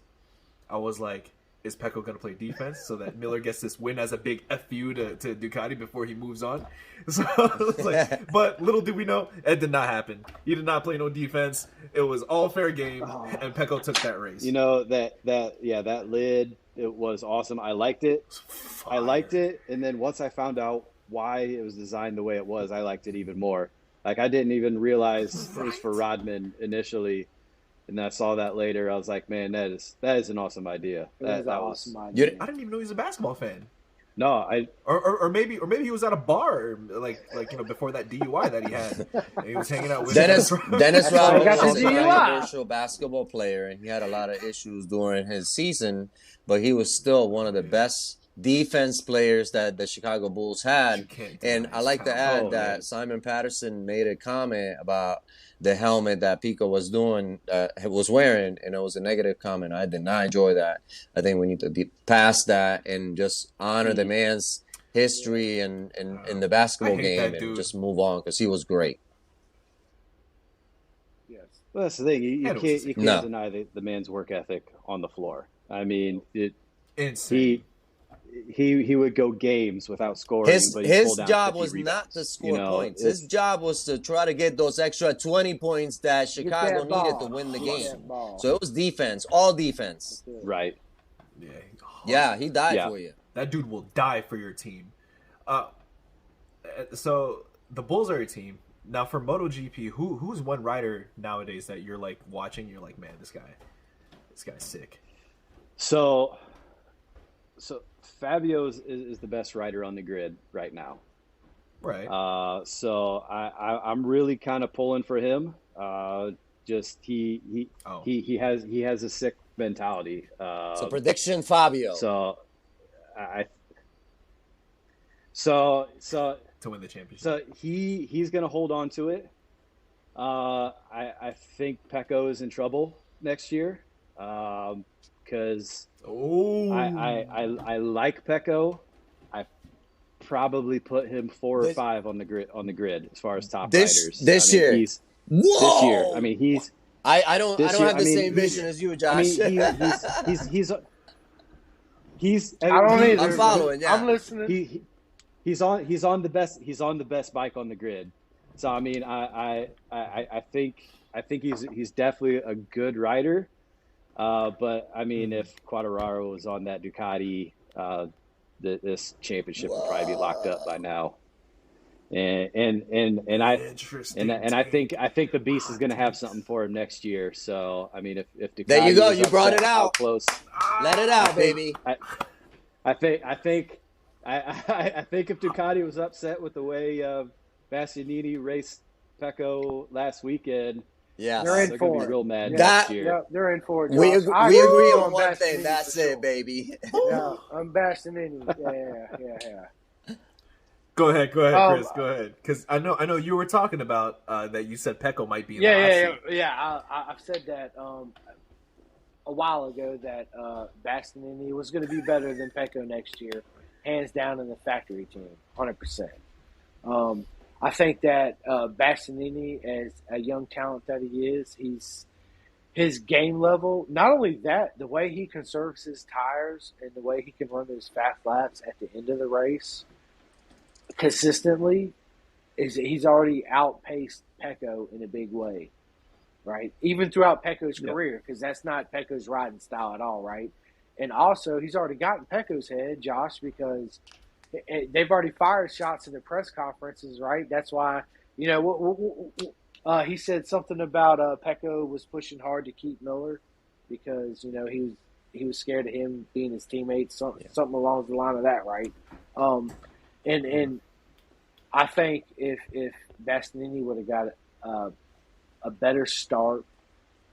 I was like, is Pecco going to play defense so that Miller gets this win as a big FU to Ducati before he moves on? So I was like, but little did we know, it did not happen. He did not play no defense. It was all fair game, and Pecco took that race. That lid, it was awesome. I liked it. Fire. I liked it, and then once I found out why it was designed the way it was, I liked it even more. Like, I didn't even realize it was for Rodman initially, and I saw that later. I was like, man, that is an awesome idea. That was That an was awesome idea. I didn't even know he was a basketball fan. no, Or maybe he was at a bar like before that DUI that he had. And he was hanging out with Dennis why Rodman he got was the a DUI. controversial basketball player, and he had a lot of issues during his season, but he was still one of the best defense players that the Chicago Bulls You had. can't And deny I like to Sal. add Oh, that man. Simon Patterson made a comment about the helmet that Pico was was wearing, and it was a negative comment. I did not enjoy that. I think we need to be past that and just honor the man's history and in the I basketball hate game that and dude. just move on because he was great. Yes. Well, that's the thing. You And it was can't a you secret. can't No. deny the man's work ethic on the floor. I mean, Insane. he would go games without scoring, but he'd pull His down job 50 was not to rebounds. score points. His job was to try to get those extra 20 points that Get Chicago that needed to ball. win the Get game. that ball. So it was defense, all defense. That's it. right. Yeah. Yeah, he died Yeah. for you. That dude will die for your team. So the Bulls are a team. Now for MotoGP, who's one rider nowadays that you're like watching? You're like, man, this guy's sick. So Fabio is the best rider on the grid right now. Right. So I'm really kind of pulling for him. Just he has a sick mentality. So prediction, Fabio. So to win the championship. So he's going to hold on to it. I think Pecco is in trouble next year because I like Pecco. I probably put him 4 or 5 on the grid as far as top riders. This year. This year. I mean, he's. I don't have the same vision as you, Josh. I mean, he's. I don't either. I'm following. Yeah, I'm listening. He's on the best bike on the grid. So I mean, I think he's definitely a good rider. But I mean, if Quartararo was on that Ducati, this championship would probably be locked up by now. And I think the beast is going to have something for him next year. So I mean, if Ducati there you go, was you brought upset it how out. close. Let it out, baby. I think if Ducati was upset with the way Bastianini raced Pecco last weekend, yeah, they're going to be real mad next year. Yeah, they're in for it. We agree on one Bastianini thing. That's it, sure. baby. Yeah, I'm Bastianini. Yeah. Go ahead, Chris. Go ahead, because I know you were talking about that. You said Pecco might be in the hot seat. I've said that a while ago that Bastianini was going to be better than Pecco next year, hands down in the factory team, 100%. I think that Bastianini, as a young talent that he is, his game level. Not only that, the way he conserves his tires and the way he can run those fast laps at the end of the race consistently, he's already outpaced Pecco in a big way, right? Even throughout Pecco's career, because that's not Pecco's riding style at all, right? And also, he's already gotten Pecco's head, Josh, because they've already fired shots in the press conferences, right? That's why, he said something about Pecco was pushing hard to keep Miller because, he was scared of him being his teammate, something along the line of that, right? And I think if Bastianini would have got a better start,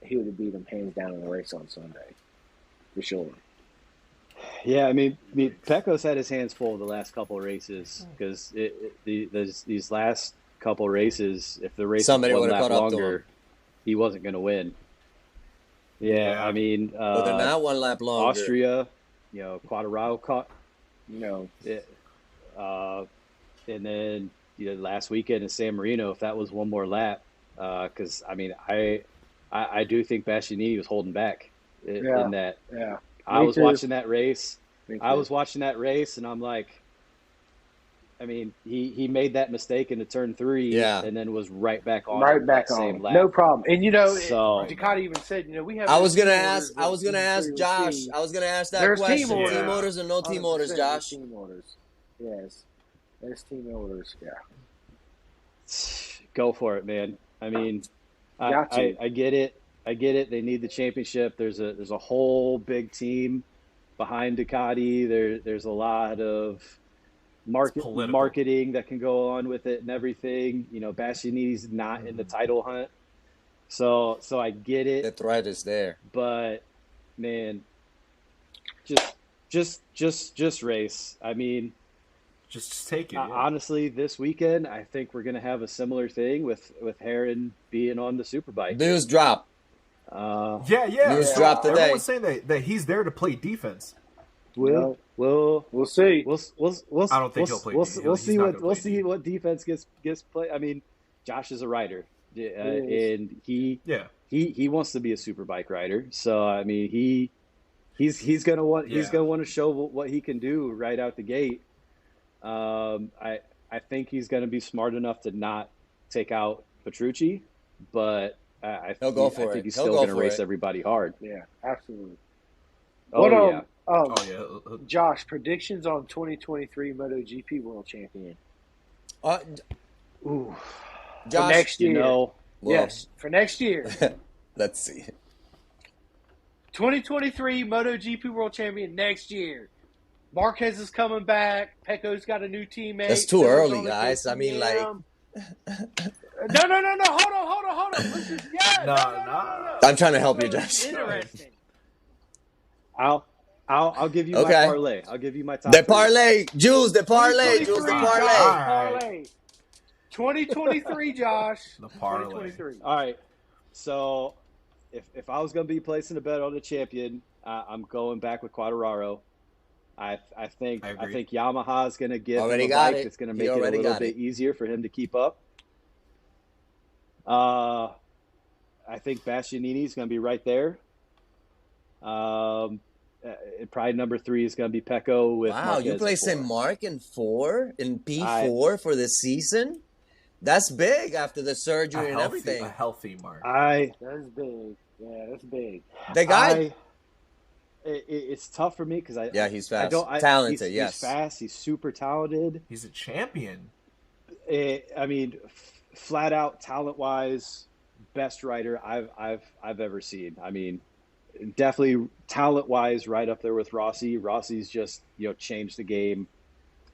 he would have beat him hands down in the race on Sunday, for sure. Yeah, I mean, Pecco's had his hands full the last couple of races because these last couple of races, if the race was one lap longer, he wasn't going to win. Yeah, I mean, but they're not one lap longer. Austria, Quartararo caught, and then last weekend in San Marino, if that was one more lap, because I mean, I do think Bastianini was holding back in that. Yeah. I was watching that race. And I'm like, I mean, he made that mistake into turn 3 and then was right back on. Same lap. No problem. And Ducati even said, we have. I was gonna ask Josh. I was gonna ask that question. Team orders and no team orders, Josh. Team orders. Yes. There's team orders. Yeah. Go for it, man. I mean, I get it. They need the championship. There's a whole big team behind Ducati. There's a lot of marketing that can go on with it and everything. Bastianini's not in the title hunt, so I get it. The threat is there, but man, just just race. I mean, Just take it. Yeah. honestly, this weekend I think we're gonna have a similar thing with Heron being on the superbike. News drop. Yeah. News So dropped today. everyone's saying that he's there to play defense. We'll see. We'll I don't think he'll play. We'll He's see not what gonna we'll play see what defense gets played. I mean, Josh is a rider, and he wants to be a superbike rider. So I mean, he's gonna want to show what he can do right out the gate. I think he's gonna be smart enough to not take out Petrucci, but I think he's still gonna race everybody hard. Yeah, absolutely. Josh, predictions on 2023 MotoGP World Champion. Ooh, Josh, for next year. Yes, for next year. Let's see. 2023 MotoGP World Champion next year. Marquez is coming back. Pecco's got a new teammate. That's too early, guys. I mean, like. No. Hold on. Listen, no. I'm trying to help you, Josh. Interesting. I'll give you my parlay. I'll give you my top. The parlay, Jules. The parlay, Jules. The parlay. 2023, Josh. The parlay. 2023. All right. So, if I was going to be placing a bet on the champion, I'm going back with Quartararo. I think Yamaha is going to give him a bike that's going to make it a little bit easier for him to keep up. I think Bastianini is going to be right there. Probably number 3 is going to be Pecco with Marquez. You placing Mark in P4 for the season? That's big after the surgery and everything. A healthy Mark. That's big. Yeah, that's big. The guy. It's tough for me because he's fast. Talented, he's fast. He's super talented. He's a champion. I mean, flat out talent wise, best rider I've ever seen. I mean, definitely talent wise, right up there with Rossi. Rossi's just changed the game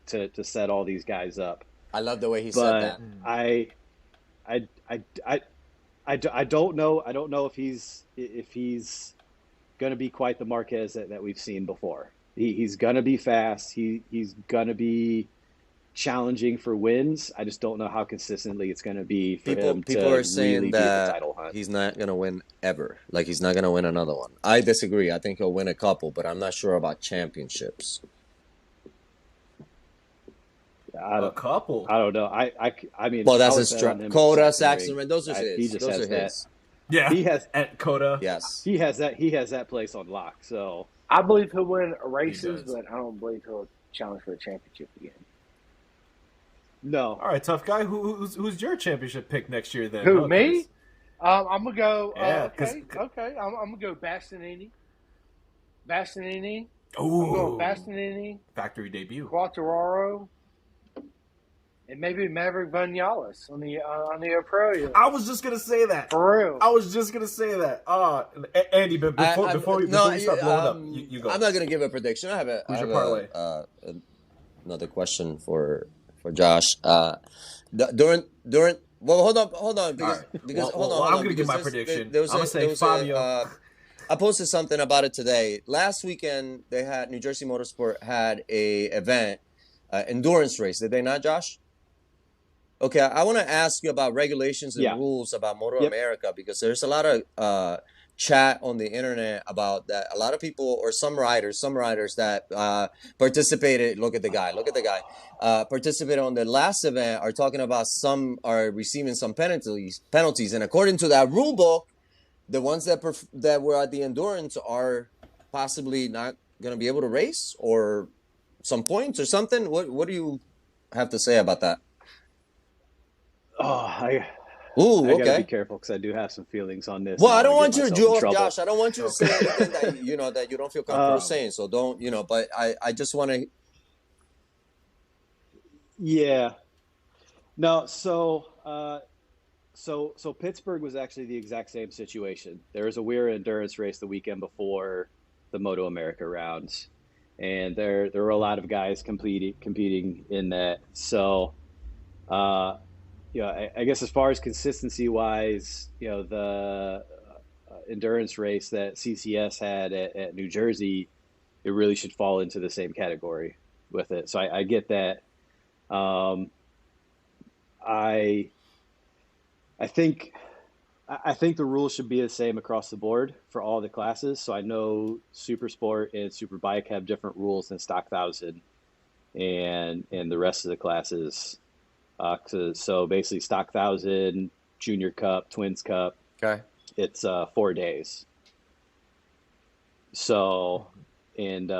to set all these guys up. I love the way he said that. I don't know. I don't know if he's going to be quite the Marquez that we've seen before. He's going to be fast. He's going to be challenging for wins. I just don't know how consistently it's going to be for him. People are saying really that the title hunt. He's not going to win ever. Like, he's not going to win another one. I disagree. I think he'll win a couple, but I'm not sure about championships. A couple. I don't know. I mean, well, that's his strength. Coda, Saxon, those are his. He just has that. Yeah, he has at Coda. Yes, he has that place on lock. So I believe he'll win races, but I don't believe he'll challenge for a championship again. No. All right, tough guy. Who's your championship pick next year then? Who, me? I'm gonna go. Okay. I'm gonna go Bastianini. Ooh. I'm going Bastianini. Factory debut. Quartararo. And maybe Maverick Vinales on the Aprilia. I was just gonna say that. For real. I was just gonna say that. Andy, but before we start blowing up, you go. I'm not gonna give a prediction. I have another question for Josh. During hold on because I'm gonna give my prediction. I'm gonna say Fabio. I posted something about it today. Last weekend, New Jersey Motorsport had a event, endurance race. Did they not, Josh? Okay, I want to ask you about regulations and rules about MotoAmerica because there's a lot of chat on the internet about that. A lot of people or some riders that participated. Look at the guy. Participated on the last event are talking about some are receiving some penalties. And according to that rule book, the ones that were at the endurance are possibly not going to be able to race or some points or something. What do you have to say about that? I gotta be careful because I do have some feelings on this. Well, I don't want you to Josh. I don't want you to say anything that you don't feel comfortable saying. So don't But I just want to. Yeah. No. So Pittsburgh was actually the exact same situation. There was a weird endurance race the weekend before the MotoAmerica rounds, and there were a lot of guys competing in that. So. I guess as far as consistency wise, the endurance race that CCS had at New Jersey, it really should fall into the same category with it. So I get that. I think the rules should be the same across the board for all the classes. So I know Super Sport and Super Bike have different rules than Stock 1000 and the rest of the classes. So basically Stock 1000, Junior Cup, Twins Cup, Okay. it's 4 days. So, and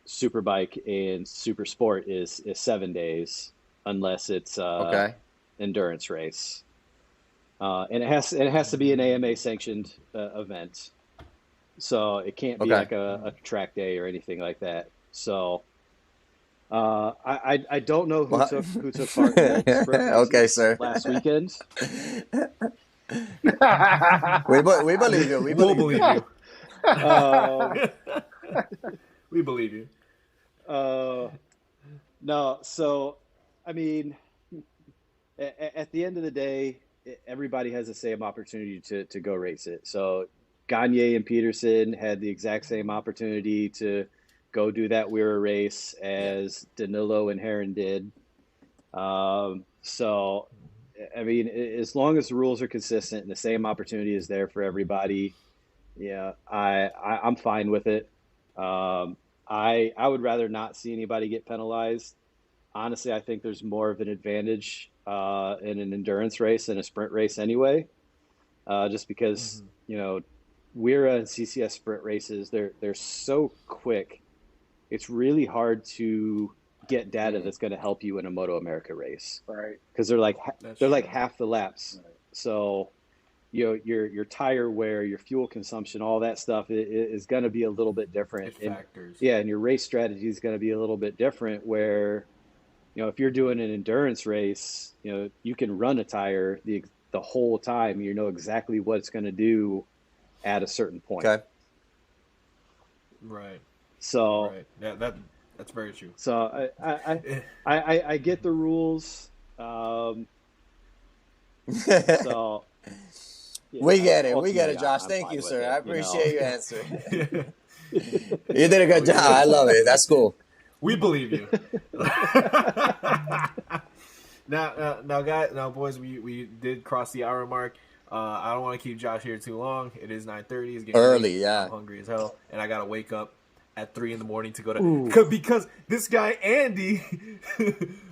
Super Bike and Super Sport is 7 days, unless it's Okay. endurance race. And it has to be an AMA sanctioned event, so it can't be Okay. like a track day or anything like that. So I don't know who What? took part in the sprint races Okay, sir. last weekend. We believe you. We We'll believe you. believe you. We believe you. No, so I mean, at the end of the day, everybody has the same opportunity to go race it. So Gagne and Peterson had the exact same opportunity to go do that Weir race as Danilo and Heron did. So, I mean, as long as the rules are consistent and the same opportunity is there for everybody, yeah, I'm fine with it. I would rather not see anybody get penalized. Honestly, I think there's more of an advantage in an endurance race than a sprint race anyway, just because, you know, WERA and CCS sprint races, they're so quick. It's really hard to get data that's going to help you in a MotoAmerica race, Right. because they're like That's like true. half the laps. Right. So, you know, your tire wear, your fuel consumption, all that stuff is going to be a little bit different. It factors. Yeah, and your race strategy is going to be a little bit different. Where, you know, if you're doing an endurance race, you know, you can run a tire the whole time. You know exactly what it's going to do at a certain point. Okay. Right. So, Right. Yeah, that's very true. so I get the rules. So yeah, We get it. We ultimately, get it, Josh. I'm Thank fine you, with sir. it, I you know. appreciate your answer. We You did a good job. I love it. That's cool. believe you. Now, guys, boys, we did cross the hour mark. I don't want to keep Josh here too long. It is 9:30. It's getting Early, late. yeah. I'm hungry as hell, and I gotta wake up at 3 a.m. to go to Ooh. because this guy Andy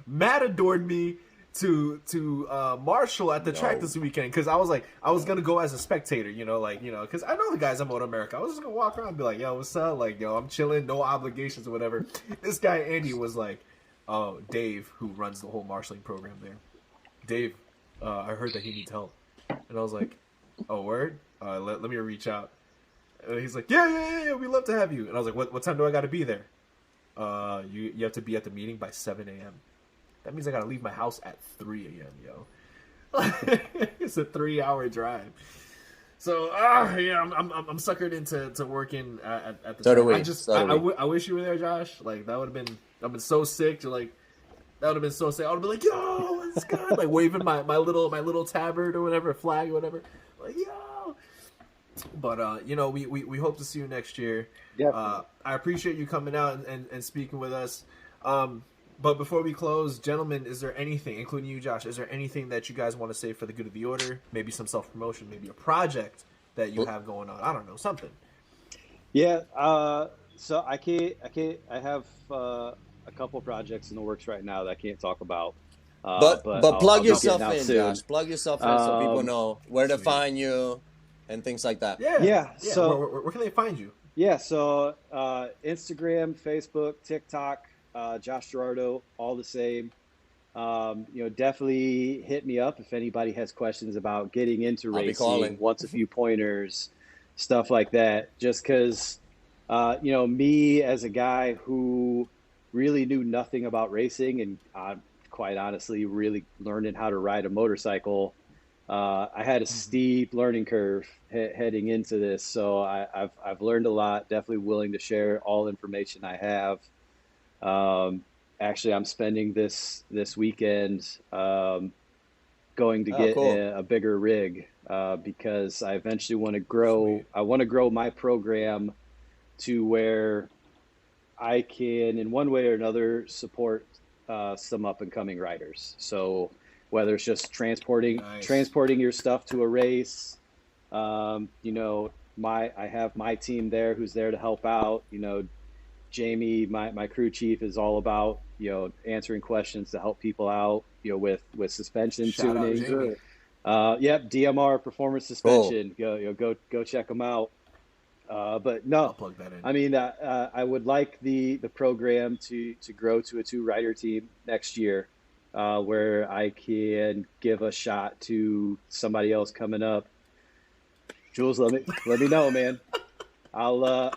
matadored me to Marshall at the track this weekend, because I was gonna go as a spectator, because I know the guys at MotoAmerica. I was just gonna walk around and be like, yo, what's up? Like, yo, I'm chilling, no obligations or whatever. This guy Andy was like, oh, Dave, who runs the whole marshalling program there. Dave, I heard that he needs help. And I was like, oh, word? Let me reach out. And he's like, yeah, we'd love to have you. And I was like, what time do I got to be there? You have to be at the meeting by 7 a.m. That means I got to leave my house at 3 a.m., yo. It's a 3-hour drive. So, yeah, I'm suckered into working at the So do track. we. I wish you were there, Josh. Like, that would have been, I've been so sick to, like, that would have been so sick. I would have been like, yo, it's good. Like, waving my little tabard or whatever, flag or whatever. Like, yo. But, we hope to see you next year. Definitely. I appreciate you coming out and speaking with us. But before we close, gentlemen, is there anything, including you, Josh, is there anything that you guys want to say for the good of the order? Maybe some self-promotion, maybe a project that you have going on. I don't know, something. Yeah. So I have a couple projects in the works right now that I can't talk about. But I'll plug be yourself getting out in, soon. Josh. Plug yourself in so people know where to Sweet. find you and things like that. Yeah. So where can they find you? yeah. So Instagram, Facebook, TikTok, Josh Gerardot, all the same. Definitely hit me up if anybody has questions about getting into I'll be calling. racing, wants a few pointers, stuff like that. Just because, me as a guy who really knew nothing about racing and quite honestly really learning how to ride a motorcycle, I had a steep learning curve heading into this. So I've learned a lot. Definitely willing to share all information I have. Actually, I'm spending this weekend going to get cool. a bigger rig because I eventually want to grow. Sweet. I want to grow my program to where I can, in one way or another, support some up and coming riders. So whether it's just transporting your stuff to a race, you know, I have my team there who's there to help out. You know, Jamie, my crew chief, is all about, you know, answering questions to help people out, you know, with suspension tuning. Yep, DMR Performance Suspension. Go check them out. But no, I'll plug that in. I mean, I would like the program to grow to a 2-rider team next year, where I can give a shot to somebody else coming up. Jules, let me know, man. I'll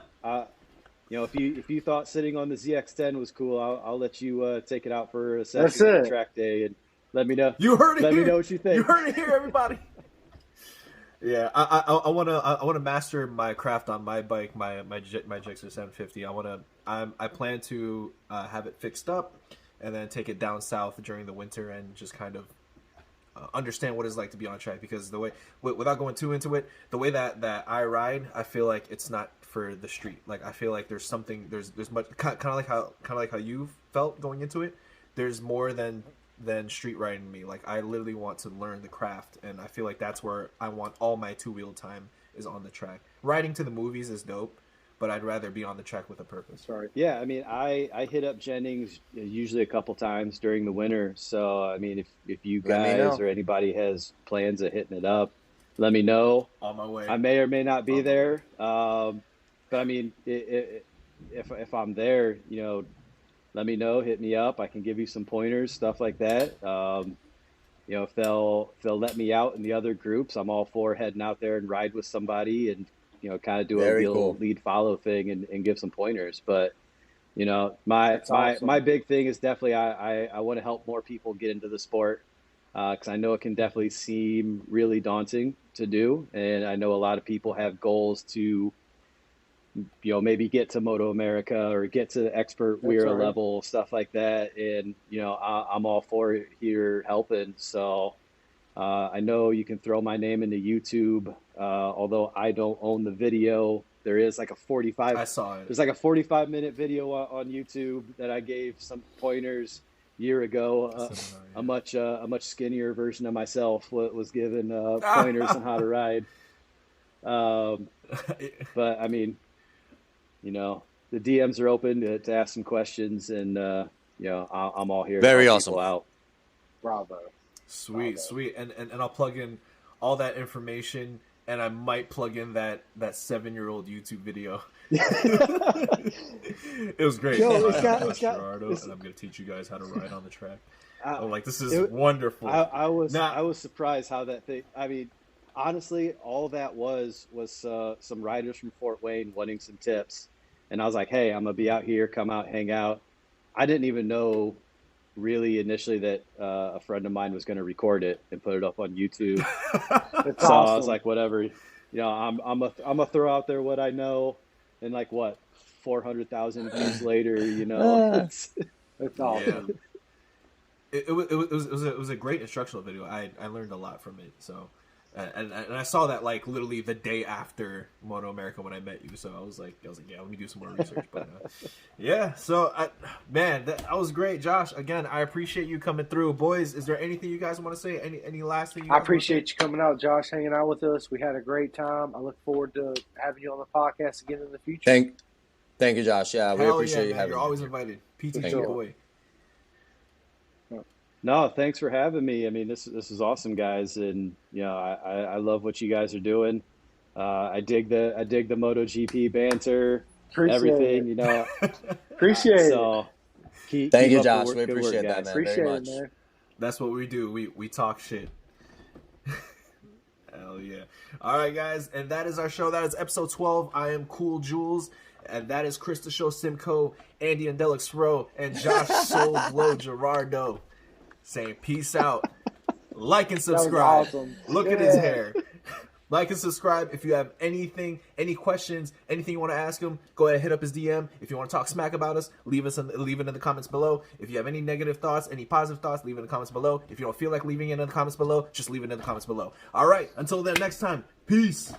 you know, if you thought sitting on the ZX10 was cool, I'll let you take it out for a session on track day and let me know. You heard it. Let me know what you think. You heard it here, everybody. Yeah, I wanna master my craft on my bike, my Gixxer 750. I plan to have it fixed up and then take it down south during the winter and just kind of understand what it's like to be on track, because the way, without going too into it, the way that I ride, I feel like it's not for the street. Like, I feel like there's something, there's much kind of like how you felt going into it. There's more than street riding me. Like, I literally want to learn the craft, and I feel like that's where I want all my 2-wheel time, is on the track. Riding to the movies is dope, but I'd rather be on the track with a purpose. Sorry. Yeah, I mean, I hit up Jennings usually a couple times during the winter. So, I mean, if you guys or anybody has plans of hitting it up, let me know. On my way. I may or may not be there. But I mean, if I'm there, you know, let me know, hit me up. I can give you some pointers, stuff like that. You know, if they'll let me out in the other groups, I'm all for heading out there and ride with somebody and, you know, kind of do a real lead follow thing and give some pointers. But, you know, my big thing is definitely I want to help more people get into the sport, because I know it can definitely seem really daunting to do. And I know a lot of people have goals to, you know, maybe get to MotoAmerica or get to the expert Weir level, stuff like that. And, you know, I'm all for it here helping. So I know you can throw my name into YouTube. Although I don't own the video, there is like a 45. I saw it. There's like a 45-minute video on YouTube that I gave some pointers a year ago. A much skinnier version of myself was given pointers on how to ride. But I mean, you know, the DMs are open to ask some questions, and you know, I'm all here. Very to help awesome. people out. Bravo. Sweet. And I'll plug in all that information, and I might plug in that 7-year-old YouTube video. It was great. Gerardot, and I'm going to teach you guys how to ride on the track. I'm like, this is wonderful. I was surprised how that thing. I mean, honestly, all that was some riders from Fort Wayne wanting some tips, and I was like, hey, I'm gonna be out here, come out, hang out. I didn't even know really initially that a friend of mine was going to record it and put it up on YouTube. That's so awesome. I was like, whatever, you know, I'm gonna throw out there what I know, and like 400,000 views later, you know, That's awesome. Yeah. It was a great instructional video. I learned a lot from it. So, and I saw that like literally the day after MotoAmerica when I met you. So I was like, yeah, let me do some more research. But yeah, so that was great, Josh. Again, I appreciate you coming through, boys. Is there anything you guys want to say? Any last thing? I appreciate you coming out, Josh, hanging out with us. We had a great time. I look forward to having you on the podcast again in the future. Thank you, Josh. Yeah, we appreciate you having You're me. always invited. PTG boy. No, thanks for having me. I mean, this is awesome, guys, and you know, I love what you guys are doing. I dig the MotoGP banter, everything. You know, appreciate so it. Thank you, Josh. We appreciate that, man. Appreciate very it, much. man. That's what we do. We talk shit. Hell yeah. All right, guys, and that is our show. That is episode 12. I am Cool Jules, and that is Chris the Show, Simko, Andy and Delix Rowe, and Josh Soul Blow Gerardot. Saying peace out. Like and subscribe. Awesome. Look at his hair. Like and subscribe. If you have anything, any questions, anything you want to ask him, go ahead, hit up his DM. If you want to talk smack about us, leave it in the comments below. If you have any negative thoughts, any positive thoughts, leave it in the comments below. If you don't feel like leaving it in the comments below, just leave it in the comments below. All right, until then, next time, peace.